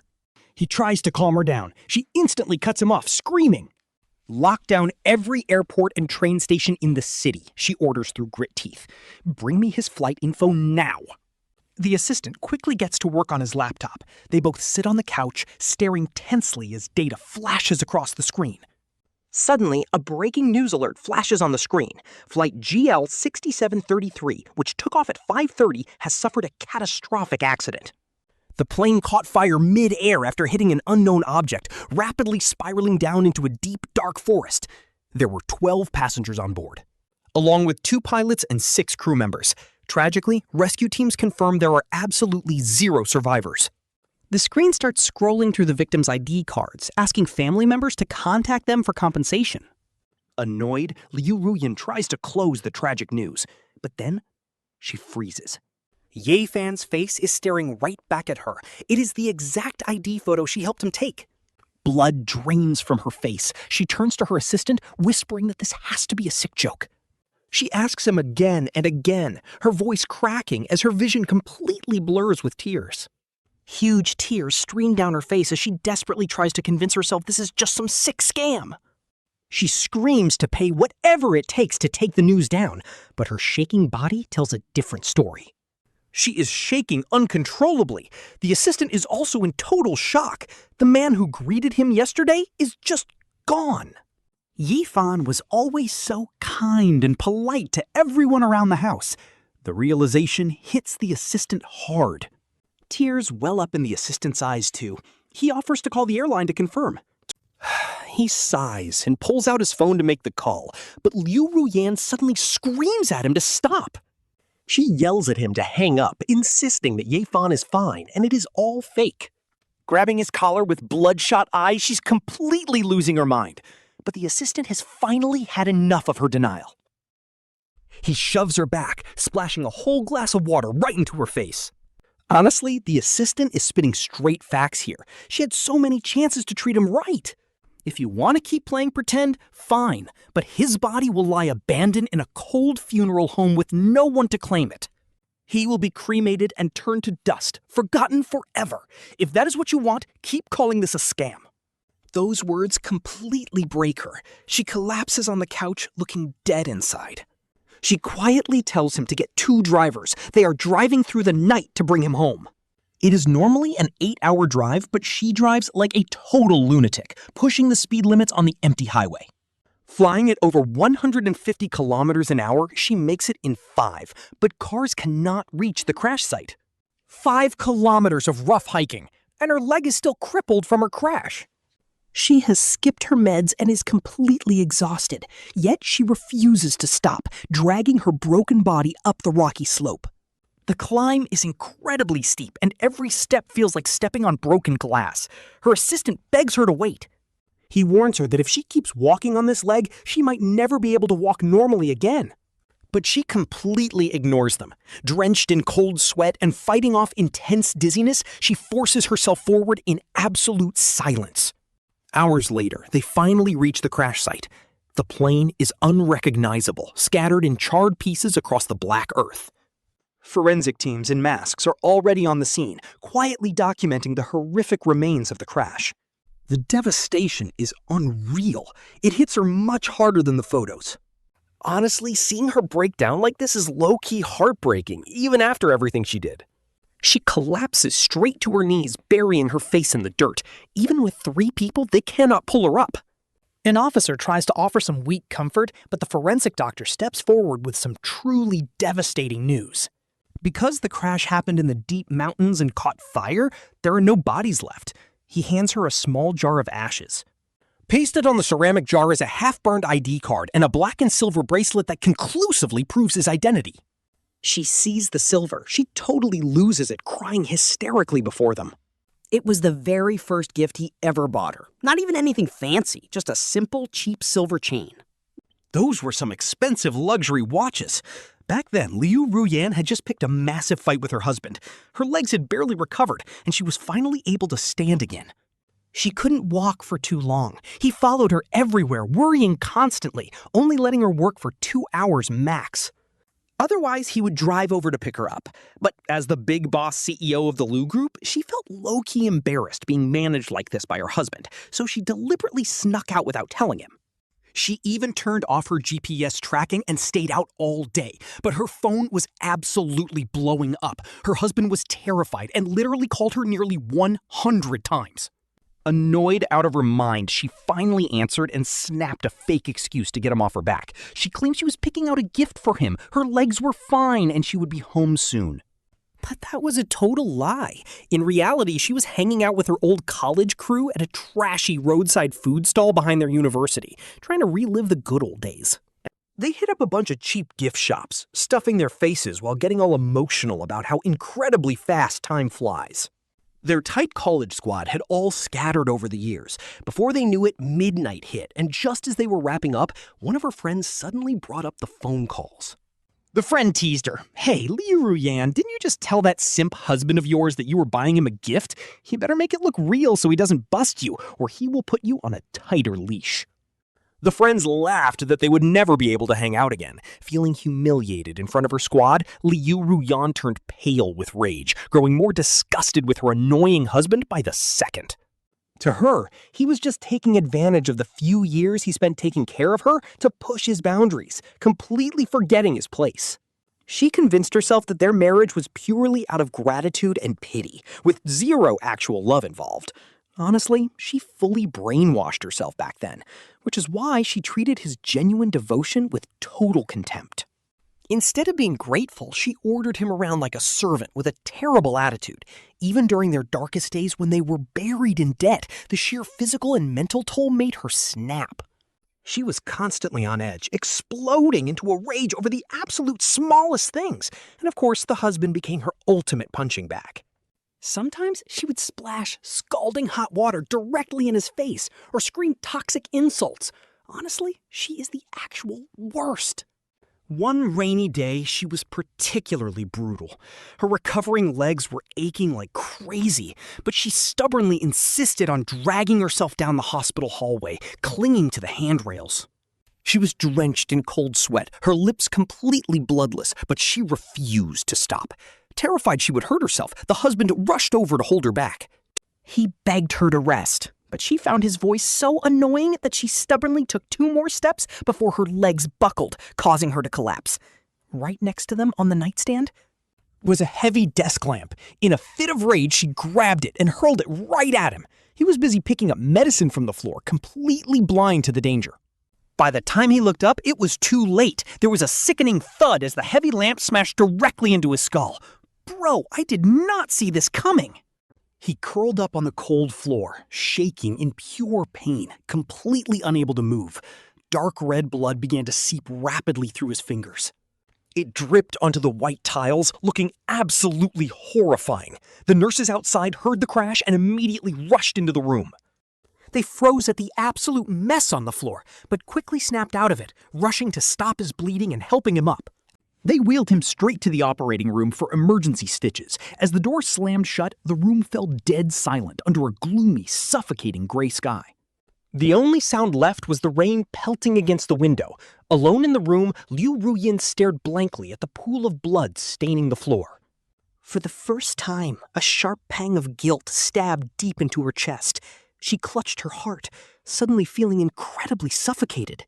He tries to calm her down. She instantly cuts him off, screaming. Lock down every airport and train station in the city, she orders through grit teeth. Bring me his flight info now. The assistant quickly gets to work on his laptop. They both sit on the couch, staring tensely as data flashes across the screen. Suddenly, a breaking news alert flashes on the screen. Flight GL 6733, which took off at 5:30, has suffered a catastrophic accident. The plane caught fire mid-air after hitting an unknown object, rapidly spiraling down into a deep, dark forest. There were 12 passengers on board, along with 2 pilots and 6 crew members. Tragically, rescue teams confirm there are absolutely 0 survivors. The screen starts scrolling through the victims' ID cards, asking family members to contact them for compensation. Annoyed, Liu Ruyan tries to close the tragic news, but then she freezes. Ye Fan's face is staring right back at her. It is the exact ID photo she helped him take. Blood drains from her face. She turns to her assistant, whispering that this has to be a sick joke. She asks him again and again, her voice cracking as her vision completely blurs with tears. Huge tears stream down her face as she desperately tries to convince herself this is just some sick scam. She screams to pay whatever it takes to take the news down, but her shaking body tells a different story. She is shaking uncontrollably. The assistant is also in total shock. The man who greeted him yesterday is just gone. Yifan was always so kind and polite to everyone around the house. The realization hits the assistant hard. Tears well up in the assistant's eyes, too. He offers to call the airline to confirm. He sighs and pulls out his phone to make the call, but Liu Ruyan suddenly screams at him to stop. She yells at him to hang up, insisting that Yifan is fine and it is all fake. Grabbing his collar with bloodshot eyes, she's completely losing her mind. But the assistant has finally had enough of her denial. He shoves her back, splashing a whole glass of water right into her face. Honestly, the assistant is spitting straight facts here. She had so many chances to treat him right. If you want to keep playing pretend, fine, but his body will lie abandoned in a cold funeral home with no one to claim it. He will be cremated and turned to dust, forgotten forever. If that is what you want, keep calling this a scam. Those words completely break her. She collapses on the couch, looking dead inside. She quietly tells him to get 2 drivers. They are driving through the night to bring him home. It is normally an 8-hour drive, but she drives like a total lunatic, pushing the speed limits on the empty highway. Flying at over 150 kilometers an hour, she makes it in 5, but cars cannot reach the crash site. 5 kilometers of rough hiking, and her leg is still crippled from her crash. She has skipped her meds and is completely exhausted, yet she refuses to stop, dragging her broken body up the rocky slope. The climb is incredibly steep, and every step feels like stepping on broken glass. Her assistant begs her to wait. He warns her that if she keeps walking on this leg, she might never be able to walk normally again. But she completely ignores them. Drenched in cold sweat and fighting off intense dizziness, she forces herself forward in absolute silence. Hours later, they finally reach the crash site. The plane is unrecognizable, scattered in charred pieces across the black earth. Forensic teams in masks are already on the scene, quietly documenting the horrific remains of the crash. The devastation is unreal. It hits her much harder than the photos. Honestly, seeing her break down like this is low-key heartbreaking, even after everything she did. She collapses straight to her knees, burying her face in the dirt. Even with 3 people, they cannot pull her up. An officer tries to offer some weak comfort, but the forensic doctor steps forward with some truly devastating news. Because the crash happened in the deep mountains and caught fire, there are no bodies left. He hands her a small jar of ashes. Pasted on the ceramic jar is a half-burned ID card and a black and silver bracelet that conclusively proves his identity. She sees the silver. She totally loses it, crying hysterically before them. It was the very first gift he ever bought her. Not even anything fancy, just a simple, cheap silver chain. Those were some expensive luxury watches. Back then, Liu Ruyan had just picked a massive fight with her husband. Her legs had barely recovered, and she was finally able to stand again. She couldn't walk for too long. He followed her everywhere, worrying constantly, only letting her work for 2 hours max. Otherwise, he would drive over to pick her up. But as the big boss CEO of the Liu Group, she felt low-key embarrassed being managed like this by her husband, so she deliberately snuck out without telling him. She even turned off her GPS tracking and stayed out all day, but her phone was absolutely blowing up. Her husband was terrified and literally called her nearly 100 times. Annoyed out of her mind, she finally answered and snapped a fake excuse to get him off her back. She claimed she was picking out a gift for him. Her legs were fine and she would be home soon. But that was a total lie. In reality, she was hanging out with her old college crew at a trashy roadside food stall behind their university, trying to relive the good old days. They hit up a bunch of cheap gift shops, stuffing their faces while getting all emotional about how incredibly fast time flies. Their tight college squad had all scattered over the years. Before they knew it, midnight hit, and just as they were wrapping up, one of her friends suddenly brought up the phone calls. The friend teased her. Hey, Liu Ruyan, didn't you just tell that simp husband of yours that you were buying him a gift? You better make it look real so he doesn't bust you, or he will put you on a tighter leash. The friends laughed that they would never be able to hang out again. Feeling humiliated in front of her squad, Liu Ruyan turned pale with rage, growing more disgusted with her annoying husband by the second. To her, he was just taking advantage of the few years he spent taking care of her to push his boundaries, completely forgetting his place. She convinced herself that their marriage was purely out of gratitude and pity, with zero actual love involved. Honestly, she fully brainwashed herself back then, which is why she treated his genuine devotion with total contempt. Instead of being grateful, she ordered him around like a servant with a terrible attitude. Even during their darkest days when they were buried in debt, the sheer physical and mental toll made her snap. She was constantly on edge, exploding into a rage over the absolute smallest things, and of course the husband became her ultimate punching bag. Sometimes she would splash scalding hot water directly in his face or scream toxic insults. Honestly, she is the actual worst. One rainy day, she was particularly brutal. Her recovering legs were aching like crazy, but she stubbornly insisted on dragging herself down the hospital hallway, clinging to the handrails. She was drenched in cold sweat, her lips completely bloodless, but she refused to stop. Terrified she would hurt herself, the husband rushed over to hold her back. He begged her to rest, but she found his voice so annoying that she stubbornly took 2 more steps before her legs buckled, causing her to collapse. Right next to them on the nightstand was a heavy desk lamp. In a fit of rage, she grabbed it and hurled it right at him. He was busy picking up medicine from the floor, completely blind to the danger. By the time he looked up, it was too late. There was a sickening thud as the heavy lamp smashed directly into his skull. Bro, I did not see this coming. He curled up on the cold floor, shaking in pure pain, completely unable to move. Dark red blood began to seep rapidly through his fingers. It dripped onto the white tiles, looking absolutely horrifying. The nurses outside heard the crash and immediately rushed into the room. They froze at the absolute mess on the floor, but quickly snapped out of it, rushing to stop his bleeding and helping him up. They wheeled him straight to the operating room for emergency stitches. As the door slammed shut, the room fell dead silent under a gloomy, suffocating gray sky. The only sound left was the rain pelting against the window. Alone in the room, Liu Ruyan stared blankly at the pool of blood staining the floor. For the first time, a sharp pang of guilt stabbed deep into her chest. She clutched her heart, suddenly feeling incredibly suffocated.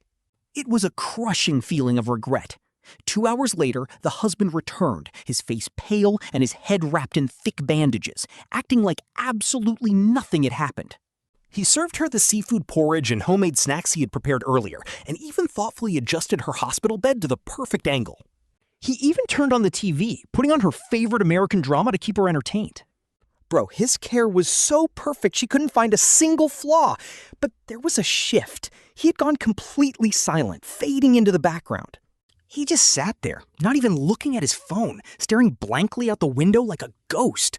It was a crushing feeling of regret. 2 hours later, the husband returned, his face pale and his head wrapped in thick bandages, acting like absolutely nothing had happened. He served her the seafood porridge and homemade snacks he had prepared earlier, and even thoughtfully adjusted her hospital bed to the perfect angle. He even turned on the TV, putting on her favorite American drama to keep her entertained. Bro, his care was so perfect she couldn't find a single flaw. But there was a shift. He had gone completely silent, fading into the background. He just sat there, not even looking at his phone, staring blankly out the window like a ghost.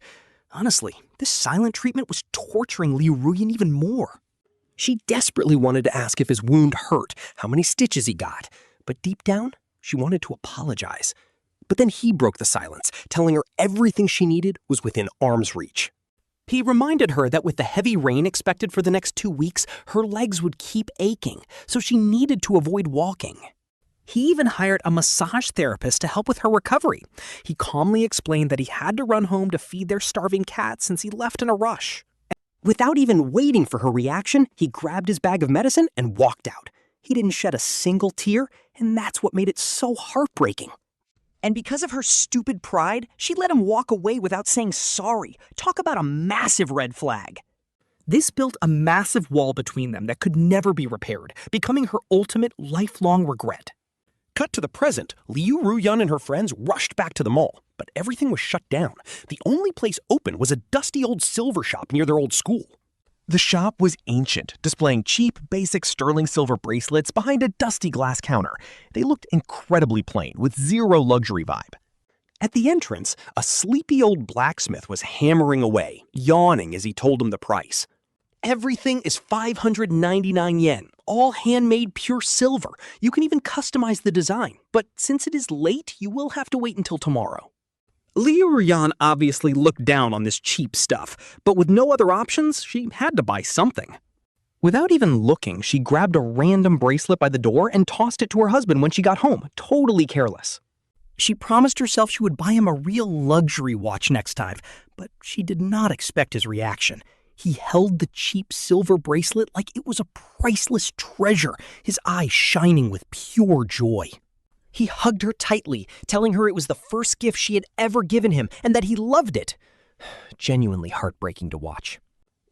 Honestly, this silent treatment was torturing Liu Ruyan even more. She desperately wanted to ask if his wound hurt, how many stitches he got. But deep down, she wanted to apologize. But then he broke the silence, telling her everything she needed was within arm's reach. He reminded her that with the heavy rain expected for the next 2 weeks, her legs would keep aching, so she needed to avoid walking. He even hired a massage therapist to help with her recovery. He calmly explained that he had to run home to feed their starving cat since he left in a rush. Without even waiting for her reaction, he grabbed his bag of medicine and walked out. He didn't shed a single tear, and that's what made it so heartbreaking. And because of her stupid pride, she let him walk away without saying sorry. Talk about a massive red flag. This built a massive wall between them that could never be repaired, becoming her ultimate lifelong regret. Cut to the present, Liu Ruyan and her friends rushed back to the mall, but everything was shut down. The only place open was a dusty old silver shop near their old school. The shop was ancient, displaying cheap, basic sterling silver bracelets behind a dusty glass counter. They looked incredibly plain, with zero luxury vibe. At the entrance, a sleepy old blacksmith was hammering away, yawning as he told them the price. Everything is 599 yen, all handmade pure silver. You can even customize the design, but since it is late, you will have to wait until tomorrow. Liu Ruyan obviously looked down on this cheap stuff, but with no other options, she had to buy something. Without even looking, she grabbed a random bracelet by the door and tossed it to her husband when she got home, totally careless. She promised herself she would buy him a real luxury watch next time, but she did not expect his reaction. He held the cheap silver bracelet like it was a priceless treasure, his eyes shining with pure joy. He hugged her tightly, telling her it was the first gift she had ever given him and that he loved it. Genuinely heartbreaking to watch.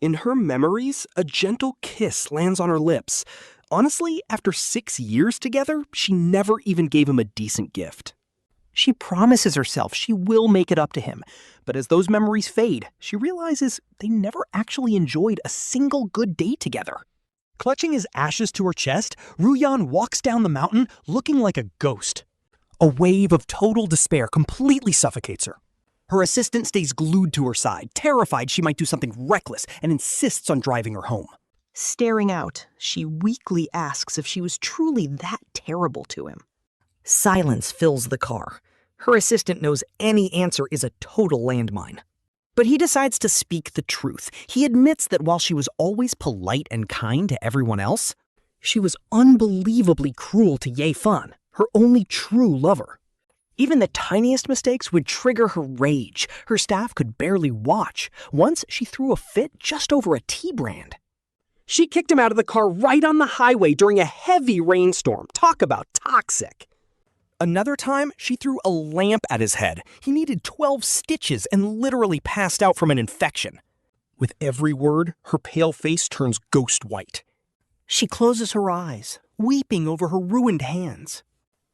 In her memories, a gentle kiss lands on her lips. Honestly, after 6 years together, she never even gave him a decent gift. She promises herself she will make it up to him, but as those memories fade, she realizes they never actually enjoyed a single good day together. Clutching his ashes to her chest, Ruyan walks down the mountain looking like a ghost. A wave of total despair completely suffocates her. Her assistant stays glued to her side, terrified she might do something reckless, and insists on driving her home. Staring out, she weakly asks if she was truly that terrible to him. Silence fills the car. Her assistant knows any answer is a total landmine. But he decides to speak the truth. He admits that while she was always polite and kind to everyone else, she was unbelievably cruel to Ye Fan, her only true lover. Even the tiniest mistakes would trigger her rage. Her staff could barely watch. Once she threw a fit just over a tea brand. She kicked him out of the car right on the highway during a heavy rainstorm. Talk about toxic. Another time, she threw a lamp at his head. He needed 12 stitches and literally passed out from an infection. With every word, her pale face turns ghost white. She closes her eyes, weeping over her ruined hands.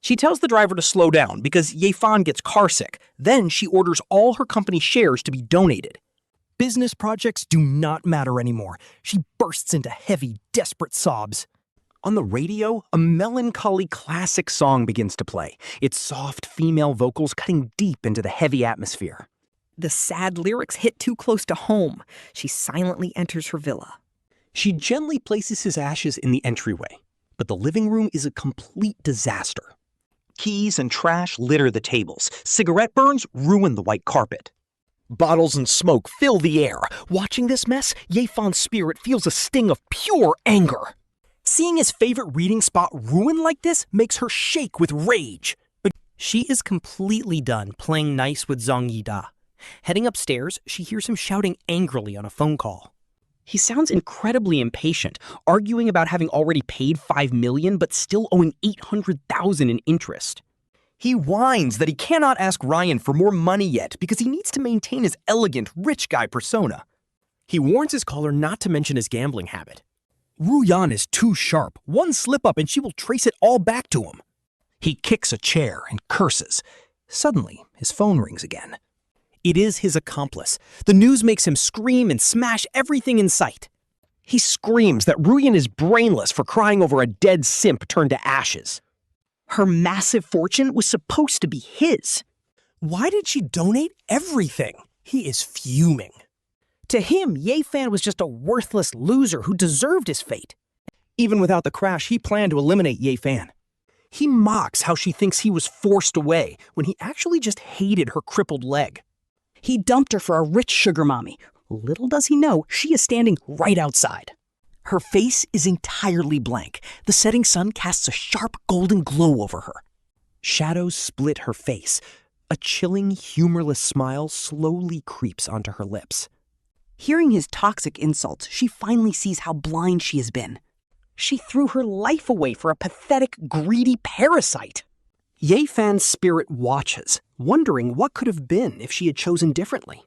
She tells the driver to slow down because Ye Fan gets carsick. Then she orders all her company shares to be donated. Business projects do not matter anymore. She bursts into heavy, desperate sobs. On the radio, a melancholy classic song begins to play, its soft female vocals cutting deep into the heavy atmosphere. The sad lyrics hit too close to home. She silently enters her villa. She gently places his ashes in the entryway, but the living room is a complete disaster. Keys and trash litter the tables. Cigarette burns ruin the white carpet. Bottles and smoke fill the air. Watching this mess, Ye Fan's spirit feels a sting of pure anger. Seeing his favorite reading spot ruined like this makes her shake with rage. But she is completely done playing nice with Zhang Yida. Heading upstairs, she hears him shouting angrily on a phone call. He sounds incredibly impatient, arguing about having already paid $5 million but still owing $800,000 in interest. He whines that he cannot ask Ryan for more money yet because he needs to maintain his elegant, rich guy persona. He warns his caller not to mention his gambling habit. Ruyan is too sharp. One slip up and she will trace it all back to him. He kicks a chair and curses. Suddenly, his phone rings again. It is his accomplice. The news makes him scream and smash everything in sight. He screams that Ruyan is brainless for crying over a dead simp turned to ashes. Her massive fortune was supposed to be his. Why did she donate everything? He is fuming. To him, Ye Fan was just a worthless loser who deserved his fate. Even without the crash, he planned to eliminate Ye Fan. He mocks how she thinks he was forced away when he actually just hated her crippled leg. He dumped her for a rich sugar mommy. Little does he know, she is standing right outside. Her face is entirely blank. The setting sun casts a sharp golden glow over her. Shadows split her face. A chilling, humorless smile slowly creeps onto her lips. Hearing his toxic insults, she finally sees how blind she has been. She threw her life away for a pathetic, greedy parasite. Ye Fan's spirit watches, wondering what could have been if she had chosen differently.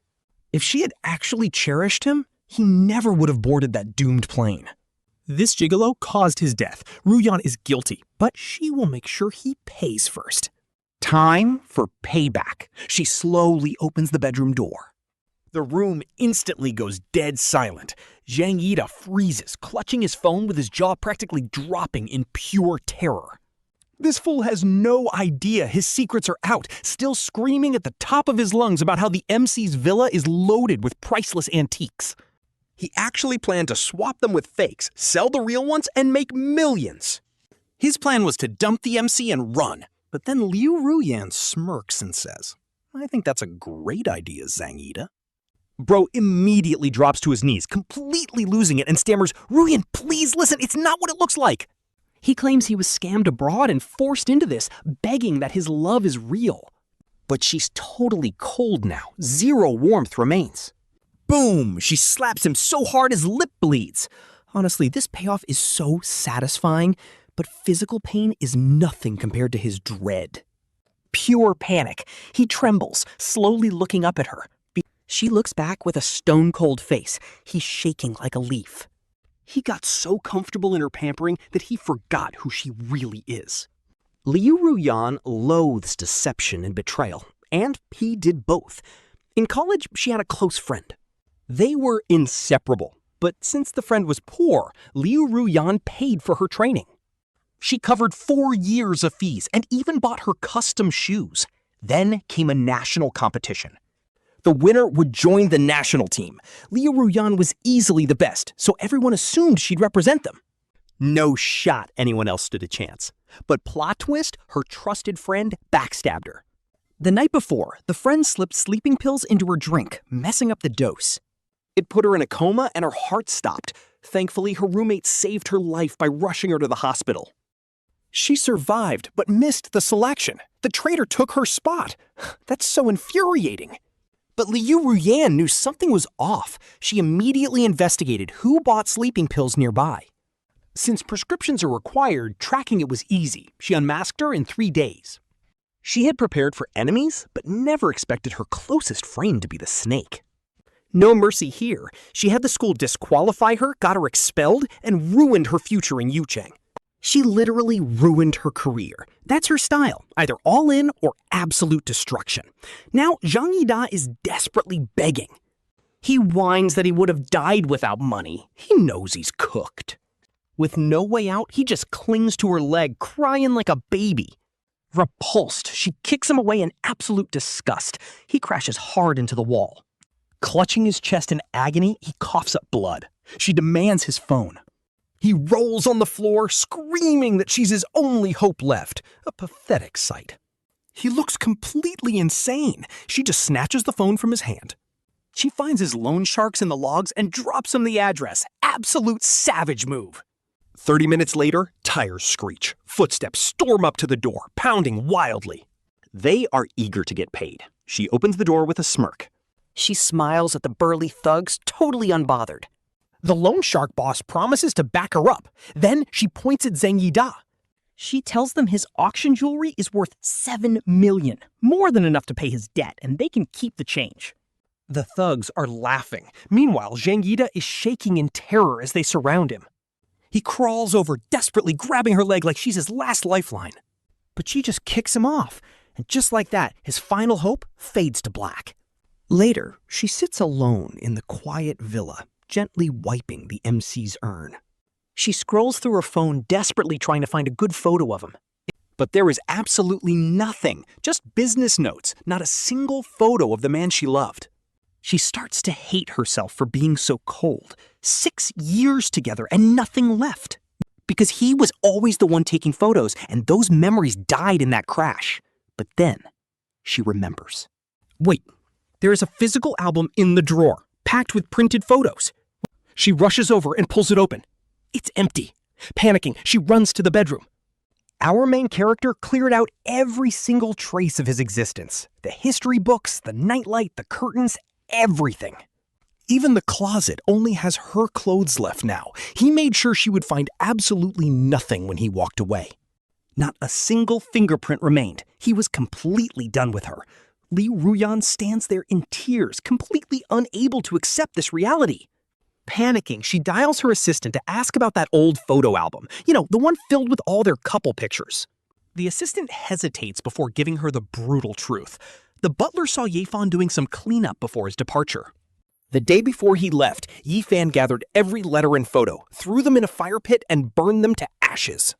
If she had actually cherished him, he never would have boarded that doomed plane. This gigolo caused his death. Ruyan is guilty, but she will make sure he pays first. Time for payback. She slowly opens the bedroom door. The room instantly goes dead silent. Zhang Yida freezes, clutching his phone with his jaw practically dropping in pure terror. This fool has no idea his secrets are out, still screaming at the top of his lungs about how the MC's villa is loaded with priceless antiques. He actually planned to swap them with fakes, sell the real ones, and make millions. His plan was to dump the MC and run. But then Liu Ruyan smirks and says, "I think that's a great idea, Zhang Yida." Bro immediately drops to his knees, completely losing it, and stammers, "Ruyan, please listen, it's not what it looks like." He claims he was scammed abroad and forced into this, begging that his love is real. But she's totally cold now. Zero warmth remains. Boom! She slaps him so hard his lip bleeds. Honestly, this payoff is so satisfying, but physical pain is nothing compared to his dread. Pure panic. He trembles, slowly looking up at her. She looks back with a stone-cold face. He's shaking like a leaf. He got so comfortable in her pampering that he forgot who she really is. Liu Ruyan loathes deception and betrayal, and he did both. In college, she had a close friend. They were inseparable, but since the friend was poor, Liu Ruyan paid for her training. She covered 4 years of fees and even bought her custom shoes. Then came a national competition. The winner would join the national team. Liu Ruyan was easily the best, so everyone assumed she'd represent them. No shot anyone else stood a chance. But plot twist, her trusted friend backstabbed her. The night before, the friend slipped sleeping pills into her drink, messing up the dose. It put her in a coma and her heart stopped. Thankfully, her roommate saved her life by rushing her to the hospital. She survived, but missed the selection. The traitor took her spot. That's so infuriating. But Liu Ruyan knew something was off. She immediately investigated who bought sleeping pills nearby. Since prescriptions are required, tracking it was easy. She unmasked her in 3 days. She had prepared for enemies, but never expected her closest friend to be the snake. No mercy here. She had the school disqualify her, got her expelled, and ruined her future in Yucheng. She literally ruined her career. That's her style, either all in or absolute destruction. Now, Zhang Yida is desperately begging. He whines that he would have died without money. He knows he's cooked. With no way out, he just clings to her leg, crying like a baby. Repulsed, she kicks him away in absolute disgust. He crashes hard into the wall. Clutching his chest in agony, he coughs up blood. She demands his phone. He rolls on the floor, screaming that she's his only hope left. A pathetic sight. He looks completely insane. She just snatches the phone from his hand. She finds his loan sharks in the logs and drops him the address. Absolute savage move. 30 minutes later, tires screech. Footsteps storm up to the door, pounding wildly. They are eager to get paid. She opens the door with a smirk. She smiles at the burly thugs, totally unbothered. The loan shark boss promises to back her up. Then she points at Zhang Yida. She tells them his auction jewelry is worth 7 million, more than enough to pay his debt, and they can keep the change. The thugs are laughing. Meanwhile, Zhang Yida is shaking in terror as they surround him. He crawls over, desperately grabbing her leg like she's his last lifeline. But she just kicks him off, and just like that, his final hope fades to black. Later, she sits alone in the quiet villa, gently wiping the MC's urn. She scrolls through her phone, desperately trying to find a good photo of him. But there is absolutely nothing, just business notes, not a single photo of the man she loved. She starts to hate herself for being so cold. 6 years together and nothing left. Because he was always the one taking photos, and those memories died in that crash. But then, she remembers. Wait, there is a physical album in the drawer, packed with printed photos. She rushes over and pulls it open. It's empty. Panicking, she runs to the bedroom. Our main character cleared out every single trace of his existence. The history books, the nightlight, the curtains, everything. Even the closet only has her clothes left now. He made sure she would find absolutely nothing when he walked away. Not a single fingerprint remained. He was completely done with her. Liu Ruyan stands there in tears, completely unable to accept this reality. Panicking, she dials her assistant to ask about that old photo album. You know, the one filled with all their couple pictures. The assistant hesitates before giving her the brutal truth. The butler saw Yifan doing some cleanup before his departure. The day before he left, Yifan gathered every letter and photo, threw them in a fire pit, and burned them to ashes.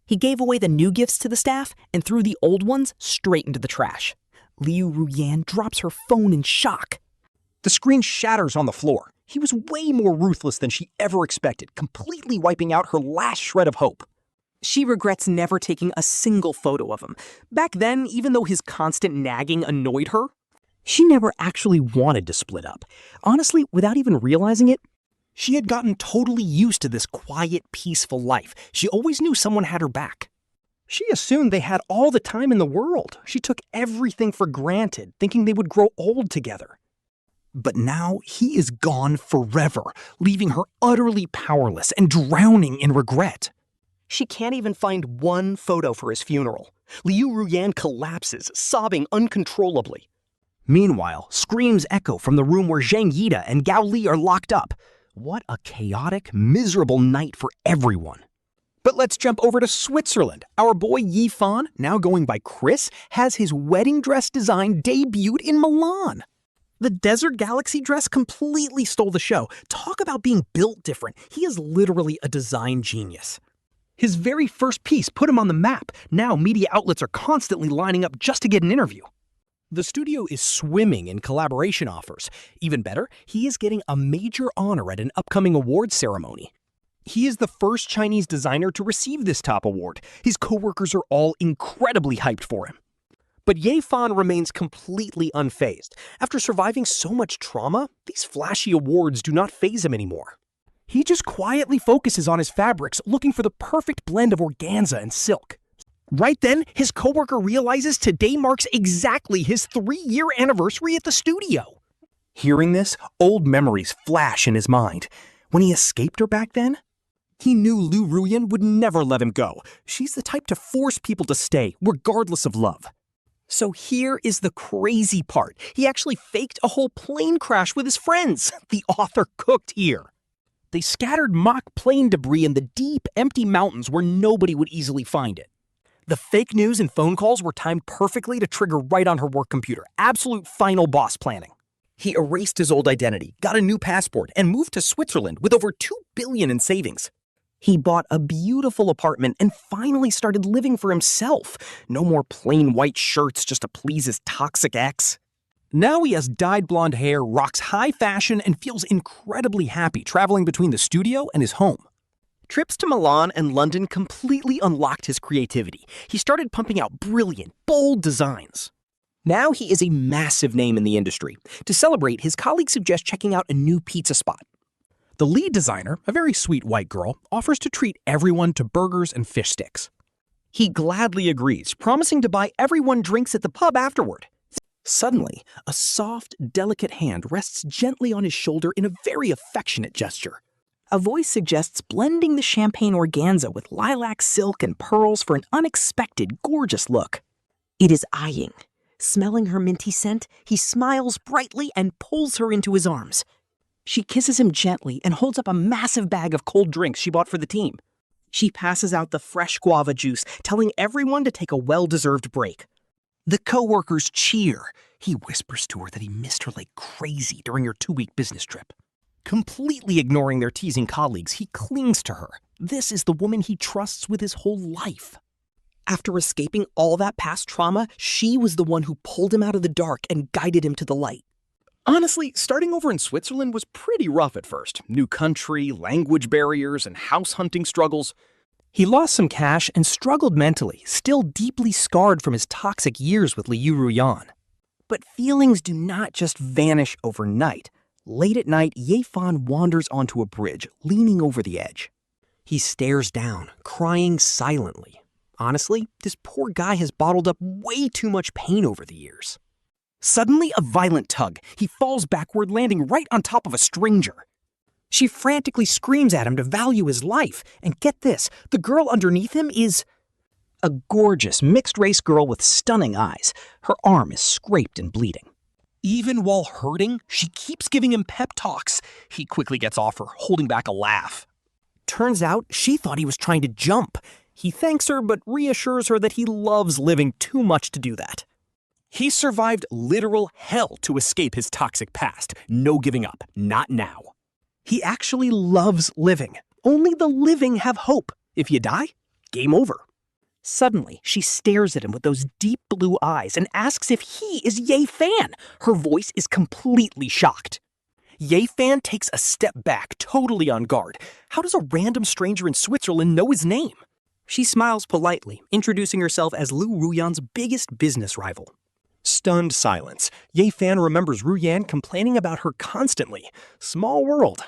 He gave away the new gifts to the staff and threw the old ones straight into the trash. Liu Ruyan drops her phone in shock. The screen shatters on the floor. He was way more ruthless than she ever expected, completely wiping out her last shred of hope. She regrets never taking a single photo of him. Back then, even though his constant nagging annoyed her, she never actually wanted to split up. Honestly, without even realizing it, she had gotten totally used to this quiet, peaceful life. She always knew someone had her back. She assumed they had all the time in the world. She took everything for granted, thinking they would grow old together. But now he is gone forever, leaving her utterly powerless and drowning in regret. She can't even find one photo for his funeral. Liu Ruyan collapses, sobbing uncontrollably. Meanwhile, screams echo from the room where Zhang Yida and Gao Li are locked up. What a chaotic, miserable night for everyone. But let's jump over to Switzerland. Our boy Yifan, now going by Chris, has his wedding dress design debuted in Milan. The Desert Galaxy dress completely stole the show. Talk about being built different. He is literally a design genius. His very first piece put him on the map. Now media outlets are constantly lining up just to get an interview. The studio is swimming in collaboration offers. Even better, he is getting a major honor at an upcoming awards ceremony. He is the first Chinese designer to receive this top award. His coworkers are all incredibly hyped for him. But Ye Fan remains completely unfazed. After surviving so much trauma, these flashy awards do not faze him anymore. He just quietly focuses on his fabrics, looking for the perfect blend of organza and silk. Right then, his coworker realizes today marks exactly his 3-year anniversary at the studio. Hearing this, old memories flash in his mind. When he escaped her back then, he knew Liu Ruyan would never let him go. She's the type to force people to stay, regardless of love. So here is the crazy part. He actually faked a whole plane crash with his friends. The author cooked here. They scattered mock plane debris in the deep, empty mountains where nobody would easily find it. The fake news and phone calls were timed perfectly to trigger right on her work computer. Absolute final boss planning. He erased his old identity, got a new passport, and moved to Switzerland with over $2 billion in savings. He bought a beautiful apartment and finally started living for himself. No more plain white shirts just to please his toxic ex. Now he has dyed blonde hair, rocks high fashion, and feels incredibly happy traveling between the studio and his home. Trips to Milan and London completely unlocked his creativity. He started pumping out brilliant, bold designs. Now he is a massive name in the industry. To celebrate, his colleagues suggest checking out a new pizza spot. The lead designer, a very sweet white girl, offers to treat everyone to burgers and fish sticks. He gladly agrees, promising to buy everyone drinks at the pub afterward. Suddenly, a soft, delicate hand rests gently on his shoulder in a very affectionate gesture. A voice suggests blending the champagne organza with lilac silk and pearls for an unexpected, gorgeous look. It is eyeing. Smelling her minty scent, he smiles brightly and pulls her into his arms. She kisses him gently and holds up a massive bag of cold drinks she bought for the team. She passes out the fresh guava juice, telling everyone to take a well-deserved break. The coworkers cheer. He whispers to her that he missed her like crazy during her 2-week business trip. Completely ignoring their teasing colleagues, he clings to her. This is the woman he trusts with his whole life. After escaping all that past trauma, she was the one who pulled him out of the dark and guided him to the light. Honestly, starting over in Switzerland was pretty rough at first. New country, language barriers, and house hunting struggles. He lost some cash and struggled mentally, still deeply scarred from his toxic years with Liu Ruyan. But feelings do not just vanish overnight. Late at night, Ye Fan wanders onto a bridge, leaning over the edge. He stares down, crying silently. Honestly, this poor guy has bottled up way too much pain over the years. Suddenly, a violent tug. He falls backward, landing right on top of a stranger. She frantically screams at him to value his life. And get this, the girl underneath him is a gorgeous, mixed-race girl with stunning eyes. Her arm is scraped and bleeding. Even while hurting, she keeps giving him pep talks. He quickly gets off her, holding back a laugh. Turns out, she thought he was trying to jump. He thanks her, but reassures her that he loves living too much to do that. He survived literal hell to escape his toxic past. No giving up. Not now. He actually loves living. Only the living have hope. If you die, game over. Suddenly, she stares at him with those deep blue eyes and asks if he is Ye Fan. Her voice is completely shocked. Ye Fan takes a step back, totally on guard. How does a random stranger in Switzerland know his name? She smiles politely, introducing herself as Liu Ruyan's biggest business rival. Stunned silence. Ye Fan remembers Ruyan complaining about her constantly. Small world.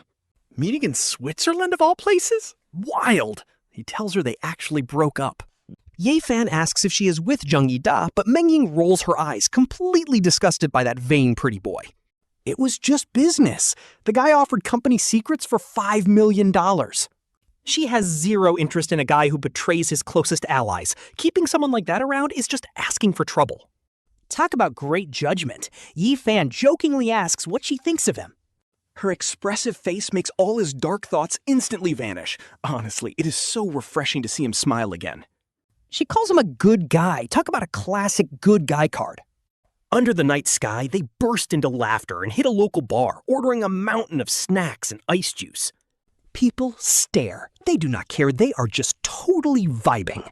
Meeting in Switzerland of all places? Wild. He tells her they actually broke up. Ye Fan asks if she is with Zhang Yida, but Meng Ying rolls her eyes, completely disgusted by that vain pretty boy. It was just business. The guy offered company secrets for $5 million. She has zero interest in a guy who betrays his closest allies. Keeping someone like that around is just asking for trouble. Talk about great judgment. Yi Fan jokingly asks what she thinks of him. Her expressive face makes all his dark thoughts instantly vanish. Honestly, it is so refreshing to see him smile again. She calls him a good guy. Talk about a classic good guy card. Under the night sky, they burst into laughter and hit a local bar, ordering a mountain of snacks and ice juice. People stare. They do not care. They are just totally vibing.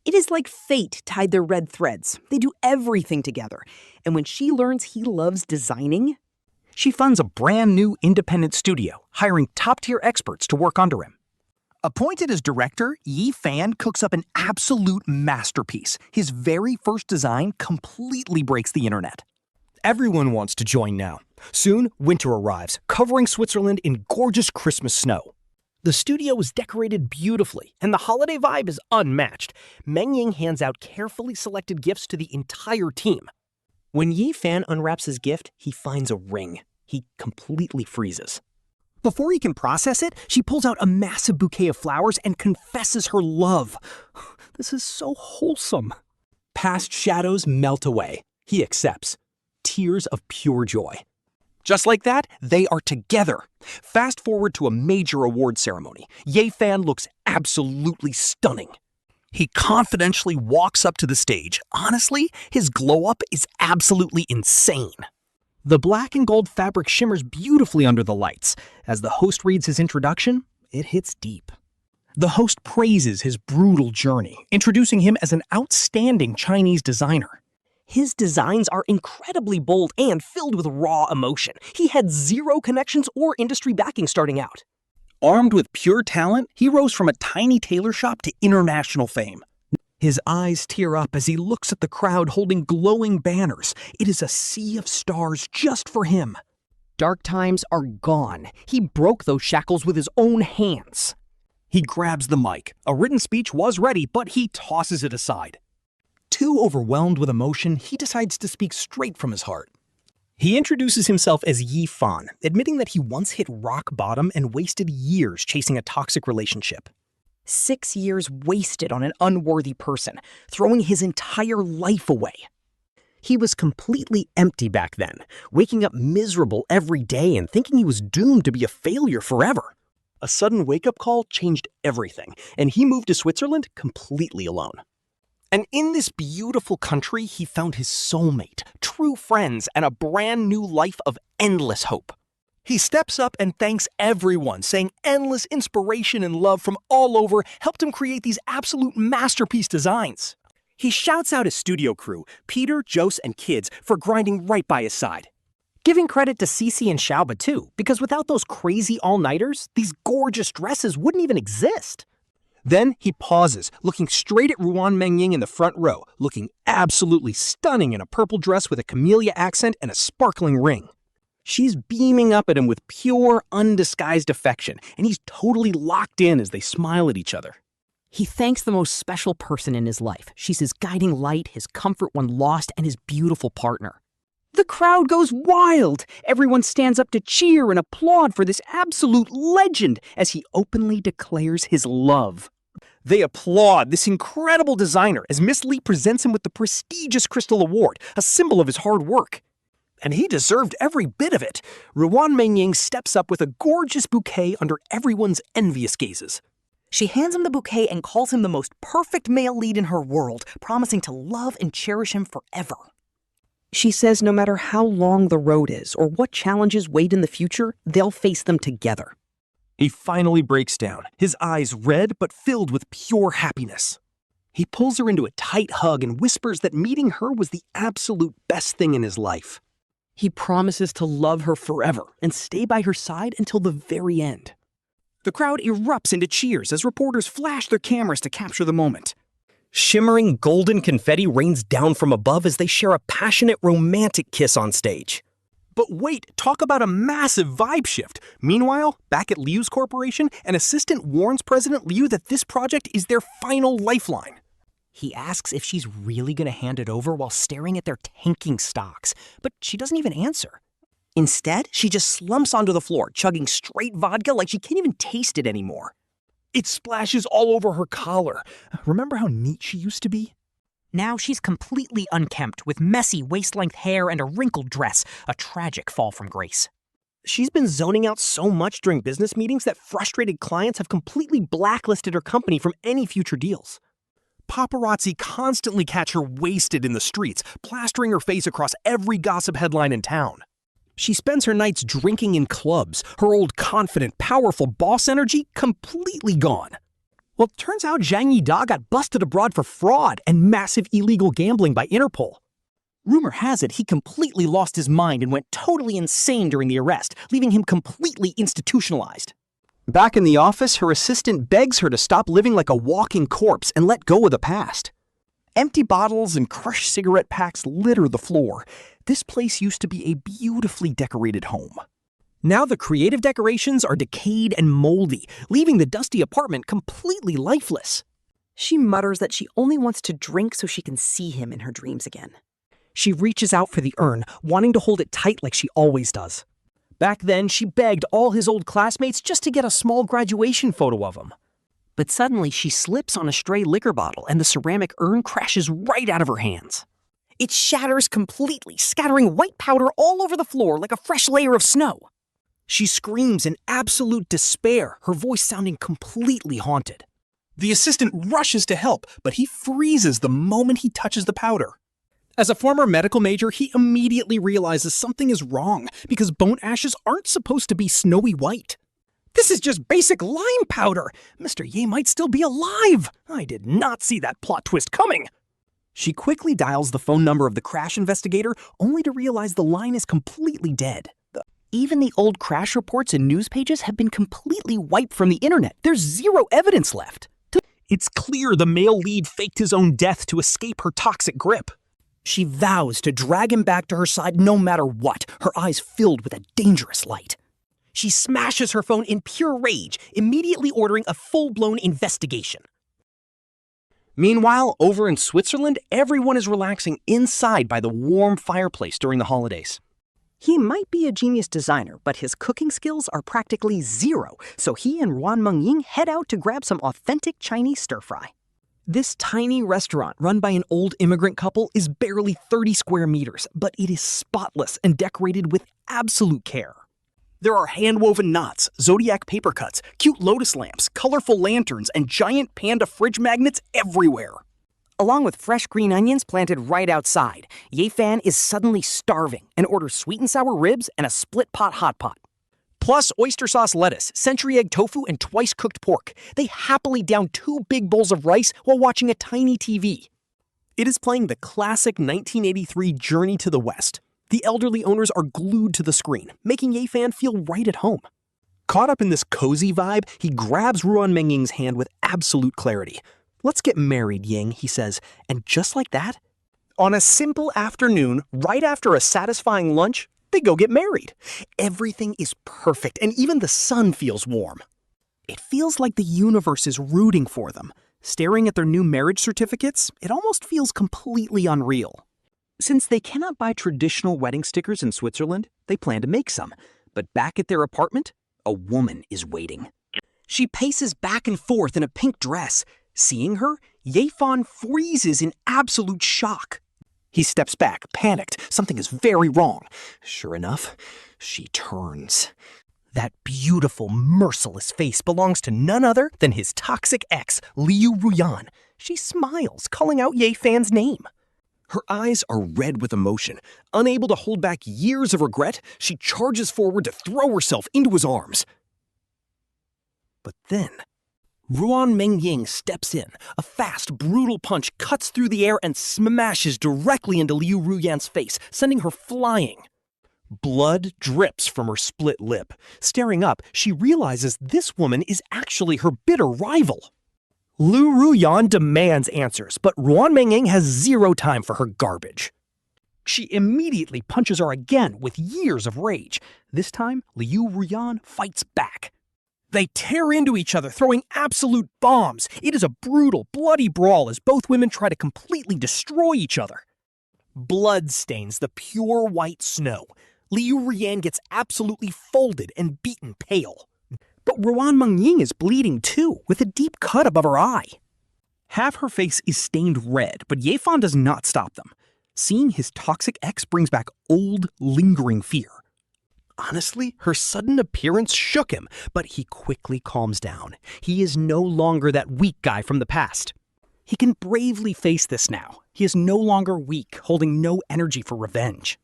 It is like fate tied their red threads. They do everything together. And when she learns he loves designing, she funds a brand new independent studio, hiring top-tier experts to work under him. Appointed as director, Yi Fan cooks up an absolute masterpiece. His very first design completely breaks the internet. Everyone wants to join now. Soon, winter arrives, covering Switzerland in gorgeous Christmas snow. The studio is decorated beautifully, and the holiday vibe is unmatched. Meng Ying hands out carefully selected gifts to the entire team. When Yi Fan unwraps his gift, he finds a ring. He completely freezes. Before he can process it, she pulls out a massive bouquet of flowers and confesses her love. This is so wholesome. Past shadows melt away. He accepts. Tears of pure joy. Just like that, they are together. Fast forward to a major award ceremony. Yi Fan looks absolutely stunning. He confidentially walks up to the stage. Honestly, his glow-up is absolutely insane. The black and gold fabric shimmers beautifully under the lights. As the host reads his introduction, it hits deep. The host praises his brutal journey, introducing him as an outstanding Chinese designer. His designs are incredibly bold and filled with raw emotion. He had zero connections or industry backing starting out. Armed with pure talent, he rose from a tiny tailor shop to international fame. His eyes tear up as he looks at the crowd holding glowing banners. It is a sea of stars just for him. Dark times are gone. He broke those shackles with his own hands. He grabs the mic. A written speech was ready, but he tosses it aside. Too overwhelmed with emotion, he decides to speak straight from his heart. He introduces himself as Yi Fan, admitting that he once hit rock bottom and wasted years chasing a toxic relationship. 6 years wasted on an unworthy person, throwing his entire life away. He was completely empty back then, waking up miserable every day and thinking he was doomed to be a failure forever. A sudden wake-up call changed everything, and he moved to Switzerland completely alone. And in this beautiful country, he found his soulmate, true friends, and a brand new life of endless hope. He steps up and thanks everyone, saying endless inspiration and love from all over helped him create these absolute masterpiece designs. He shouts out his studio crew, Peter, Jose, and kids, for grinding right by his side. Giving credit to Cece and Xiaoba too, because without those crazy all-nighters, these gorgeous dresses wouldn't even exist. Then he pauses, looking straight at Ruan Mengying in the front row, looking absolutely stunning in a purple dress with a camellia accent and a sparkling ring. She's beaming up at him with pure, undisguised affection, and he's totally locked in as they smile at each other. He thanks the most special person in his life. She's his guiding light, his comfort when lost, and his beautiful partner. The crowd goes wild. Everyone stands up to cheer and applaud for this absolute legend as he openly declares his love. They applaud this incredible designer as Miss Lee presents him with the prestigious Crystal Award, a symbol of his hard work. And he deserved every bit of it. Ruan Mengying steps up with a gorgeous bouquet under everyone's envious gazes. She hands him the bouquet and calls him the most perfect male lead in her world, promising to love and cherish him forever. She says no matter how long the road is or what challenges wait in the future, they'll face them together. He finally breaks down, his eyes red but filled with pure happiness. He pulls her into a tight hug and whispers that meeting her was the absolute best thing in his life. He promises to love her forever and stay by her side until the very end. The crowd erupts into cheers as reporters flash their cameras to capture the moment. Shimmering golden confetti rains down from above as they share a passionate romantic kiss on stage. But wait, talk about a massive vibe shift. Meanwhile, back at Liu's corporation, an assistant warns President Liu that this project is their final lifeline. He asks if she's really going to hand it over while staring at their tanking stocks, but she doesn't even answer. Instead, she just slumps onto the floor, chugging straight vodka like she can't even taste it anymore. It splashes all over her collar. Remember how neat she used to be? Now she's completely unkempt, with messy waist-length hair and a wrinkled dress, a tragic fall from grace. She's been zoning out so much during business meetings that frustrated clients have completely blacklisted her company from any future deals. Paparazzi constantly catch her wasted in the streets, plastering her face across every gossip headline in town. She spends her nights drinking in clubs, her old confident, powerful boss energy completely gone. Well, it turns out Zhang Yida got busted abroad for fraud and massive illegal gambling by Interpol. Rumor has it he completely lost his mind and went totally insane during the arrest, leaving him completely institutionalized. Back in the office, her assistant begs her to stop living like a walking corpse and let go of the past. Empty bottles and crushed cigarette packs litter the floor. This place used to be a beautifully decorated home. Now the creative decorations are decayed and moldy, leaving the dusty apartment completely lifeless. She mutters that she only wants to drink so she can see him in her dreams again. She reaches out for the urn, wanting to hold it tight like she always does. Back then, she begged all his old classmates just to get a small graduation photo of him. But suddenly, she slips on a stray liquor bottle and the ceramic urn crashes right out of her hands. It shatters completely, scattering white powder all over the floor like a fresh layer of snow. She screams in absolute despair, her voice sounding completely haunted. The assistant rushes to help, but he freezes the moment he touches the powder. As a former medical major, he immediately realizes something is wrong because bone ashes aren't supposed to be snowy white. This is just basic lime powder. Mr. Ye might still be alive. I did not see that plot twist coming. She quickly dials the phone number of the crash investigator, only to realize the line is completely dead. Even the old crash reports and news pages have been completely wiped from the internet. There's zero evidence left. It's clear the male lead faked his own death to escape her toxic grip. She vows to drag him back to her side no matter what, her eyes filled with a dangerous light. She smashes her phone in pure rage, immediately ordering a full-blown investigation. Meanwhile, over in Switzerland, everyone is relaxing inside by the warm fireplace during the holidays. He might be a genius designer, but his cooking skills are practically zero, so he and Ruan Mengying head out to grab some authentic Chinese stir-fry. This tiny restaurant run by an old immigrant couple is barely 30 square meters, but it is spotless and decorated with absolute care. There are hand-woven knots, zodiac paper cuts, cute lotus lamps, colorful lanterns, and giant panda fridge magnets everywhere. Along with fresh green onions planted right outside, Ye Fan is suddenly starving and orders sweet and sour ribs and a split-pot hot pot. Plus oyster sauce lettuce, century egg tofu, and twice-cooked pork. They happily down 2 big bowls of rice while watching a tiny TV. It is playing the classic 1983 Journey to the West. The elderly owners are glued to the screen, making Ye Fan feel right at home. Caught up in this cozy vibe, he grabs Ruan Mengying's hand with absolute clarity. "Let's get married, Ying," he says, and just like that, on a simple afternoon, right after a satisfying lunch, they go get married. Everything is perfect, and even the sun feels warm. It feels like the universe is rooting for them. Staring at their new marriage certificates, it almost feels completely unreal. Since they cannot buy traditional wedding stickers in Switzerland, they plan to make some. But back at their apartment, a woman is waiting. She paces back and forth in a pink dress. Seeing her, Ye Fan freezes in absolute shock. He steps back, panicked. Something is very wrong. Sure enough, she turns. That beautiful, merciless face belongs to none other than his toxic ex, Liu Ruyan. She smiles, calling out Ye Fan's name. Her eyes are red with emotion. Unable to hold back years of regret, she charges forward to throw herself into his arms. But then, Ruan Mengying steps in. A fast, brutal punch cuts through the air and smashes directly into Liu Ruyan's face, sending her flying. Blood drips from her split lip. Staring up, she realizes this woman is actually her bitter rival. Liu Ruyan demands answers, but Ruan Mengying has zero time for her garbage. She immediately punches her again with years of rage. This time, Liu Ruyan fights back. They tear into each other, throwing absolute bombs. It is a brutal, bloody brawl as both women try to completely destroy each other. Blood stains the pure white snow. Liu Ruyan gets absolutely folded and beaten pale. But Ruan Mengying is bleeding too, with a deep cut above her eye. Half her face is stained red, but Yefan does not stop them. Seeing his toxic ex brings back old, lingering fear. Honestly, her sudden appearance shook him, but he quickly calms down. He is no longer that weak guy from the past. He can bravely face this now. He is no longer weak, holding no energy for revenge.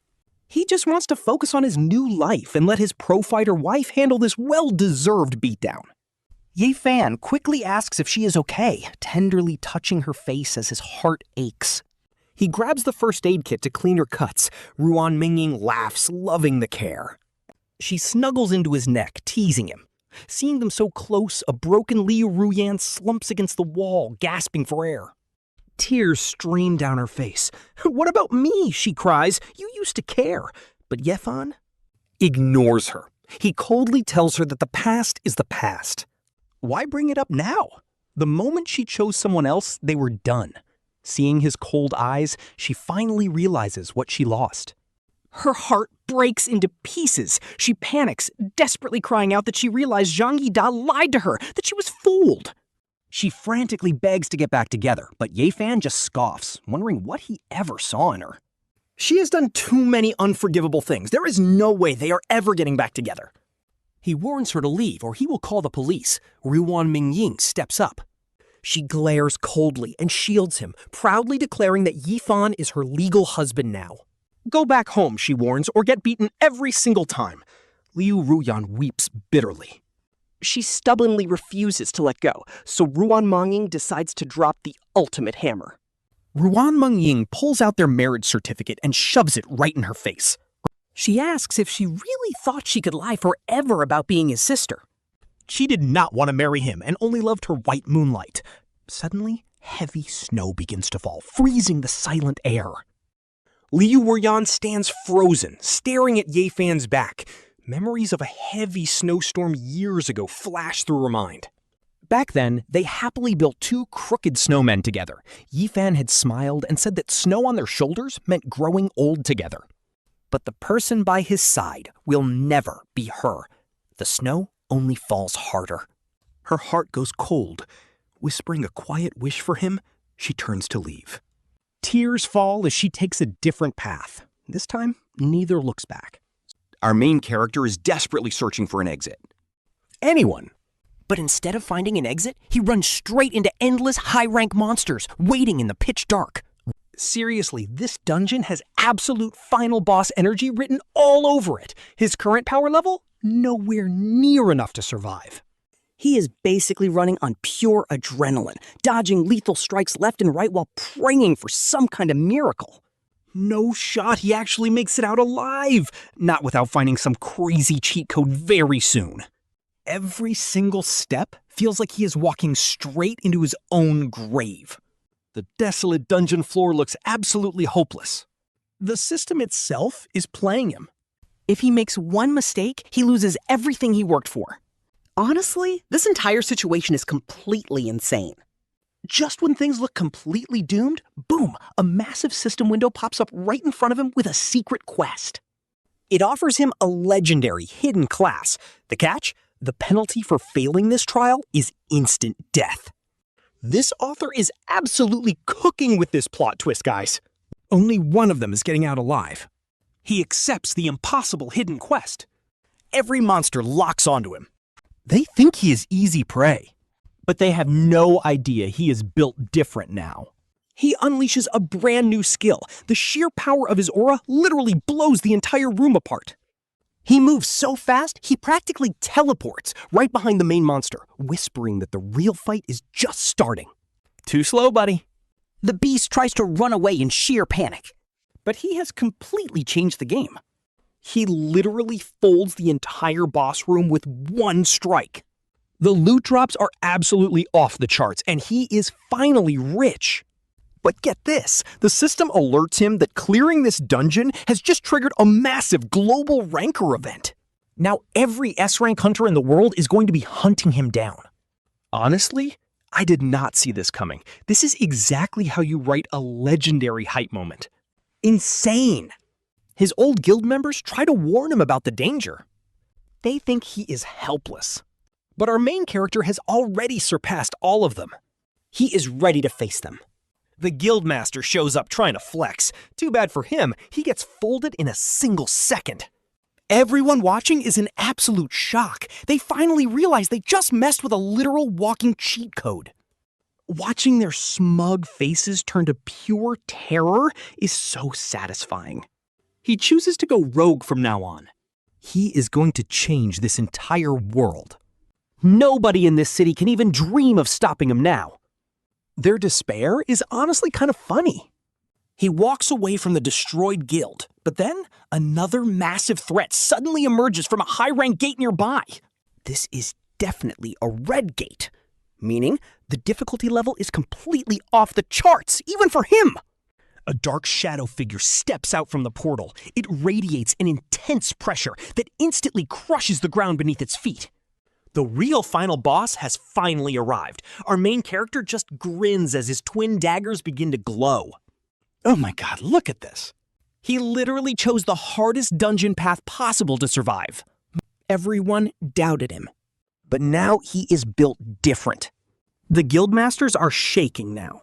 He just wants to focus on his new life and let his pro-fighter wife handle this well-deserved beatdown. Ye Fan quickly asks if she is okay, tenderly touching her face as his heart aches. He grabs the first aid kit to clean her cuts. Ruan Mengying laughs, loving the care. She snuggles into his neck, teasing him. Seeing them so close, a broken Liu Ruyan slumps against the wall, gasping for air. Tears stream down her face. "What about me?" she cries. "You used to care." But Yefan ignores her. He coldly tells her that the past is the past. Why bring it up now? The moment she chose someone else, they were done. Seeing his cold eyes, she finally realizes what she lost. Her heart breaks into pieces. She panics, desperately crying out that she realized Zhang Yida lied to her, that she was fooled. She frantically begs to get back together, but Yefan just scoffs, wondering what he ever saw in her. She has done too many unforgivable things. There is no way they are ever getting back together. He warns her to leave, or he will call the police. Ruan Mengying steps up. She glares coldly and shields him, proudly declaring that Yifan is her legal husband now. "Go back home," she warns, "or get beaten every single time." Liu Ruyan weeps bitterly. She stubbornly refuses to let go, so Ruan Mengying decides to drop the ultimate hammer. Ruan Mengying pulls out their marriage certificate and shoves it right in her face. She asks if she really thought she could lie forever about being his sister. She did not want to marry him and only loved her white moonlight. Suddenly, heavy snow begins to fall, freezing the silent air. Liu Ruyan stands frozen, staring at Yefan's back. Memories of a heavy snowstorm years ago flash through her mind. Back then, they happily built two crooked snowmen together. Yifan had smiled and said that snow on their shoulders meant growing old together. But the person by his side will never be her. The snow only falls harder. Her heart goes cold. Whispering a quiet wish for him, she turns to leave. Tears fall as she takes a different path. This time, neither looks back. Our main character is desperately searching for an exit. Anyone. But instead of finding an exit, he runs straight into endless high-rank monsters waiting in the pitch dark. Seriously, this dungeon has absolute final boss energy written all over it. His current power level? Nowhere near enough to survive. He is basically running on pure adrenaline, dodging lethal strikes left and right while praying for some kind of miracle. No shot he actually makes it out alive, not without finding some crazy cheat code very soon. Every single step feels like he is walking straight into his own grave. The desolate dungeon floor looks absolutely hopeless. The system itself is playing him. If he makes one mistake, he loses everything he worked for. Honestly, this entire situation is completely insane. Just when things look completely doomed, boom, a massive system window pops up right in front of him with a secret quest. It offers him a legendary hidden class. The catch? The penalty for failing this trial is instant death. This author is absolutely cooking with this plot twist, guys. Only one of them is getting out alive. He accepts the impossible hidden quest. Every monster locks onto him. They think he is easy prey, but they have no idea he is built different now. He unleashes a brand new skill. The sheer power of his aura literally blows the entire room apart. He moves so fast, he practically teleports right behind the main monster, whispering that the real fight is just starting. Too slow, buddy. The beast tries to run away in sheer panic, but he has completely changed the game. He literally folds the entire boss room with one strike. The loot drops are absolutely off the charts, and he is finally rich. But get this, the system alerts him that clearing this dungeon has just triggered a massive global ranker event. Now every S-rank hunter in the world is going to be hunting him down. Honestly, I did not see this coming. This is exactly how you write a legendary hype moment. Insane! His old guild members try to warn him about the danger. They think he is helpless. But our main character has already surpassed all of them. He is ready to face them. The guildmaster shows up trying to flex. Too bad for him, he gets folded in a single second. Everyone watching is in absolute shock. They finally realize they just messed with a literal walking cheat code. Watching their smug faces turn to pure terror is so satisfying. He chooses to go rogue from now on. He is going to change this entire world. Nobody in this city can even dream of stopping him now. Their despair is honestly kind of funny. He walks away from the destroyed guild, but then another massive threat suddenly emerges from a high-rank gate nearby. This is definitely a red gate, meaning the difficulty level is completely off the charts, even for him. A dark shadow figure steps out from the portal. It radiates an intense pressure that instantly crushes the ground beneath its feet. The real final boss has finally arrived. Our main character just grins as his twin daggers begin to glow. Oh my god, look at this. He literally chose the hardest dungeon path possible to survive. Everyone doubted him. But now he is built different. The guildmasters are shaking now.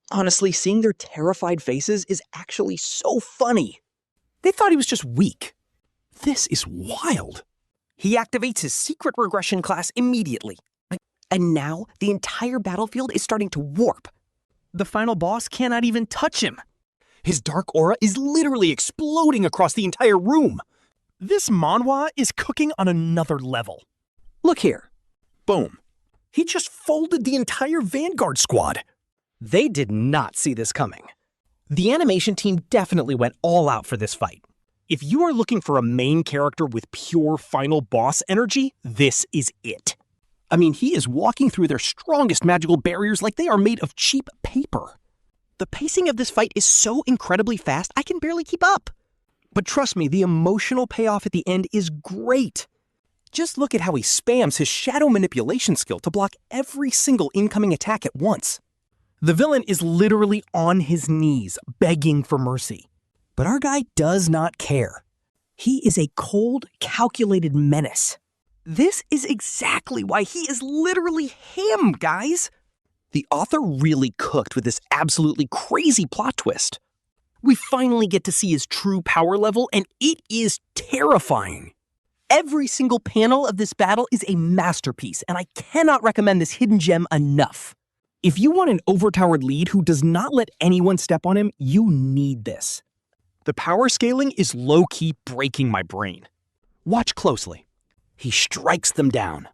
Honestly, seeing their terrified faces is actually so funny. They thought he was just weak. This is wild. He activates his secret regression class immediately. And now the entire battlefield is starting to warp. The final boss cannot even touch him. His dark aura is literally exploding across the entire room. This Manhwa is cooking on another level. Look here. Boom. He just folded the entire Vanguard squad. They did not see this coming. The animation team definitely went all out for this fight. If you are looking for a main character with pure final boss energy, this is it. I mean, he is walking through their strongest magical barriers like they are made of cheap paper. The pacing of this fight is so incredibly fast, I can barely keep up. But trust me, the emotional payoff at the end is great. Just look at how he spams his shadow manipulation skill to block every single incoming attack at once. The villain is literally on his knees, begging for mercy. But our guy does not care. He is a cold, calculated menace. This is exactly why he is literally him, guys. The author really cooked with this absolutely crazy plot twist. We finally get to see his true power level, and it is terrifying. Every single panel of this battle is a masterpiece, and I cannot recommend this hidden gem enough. If you want an overpowered lead who does not let anyone step on him, you need this. The power scaling is low-key breaking my brain. Watch closely. He strikes them down.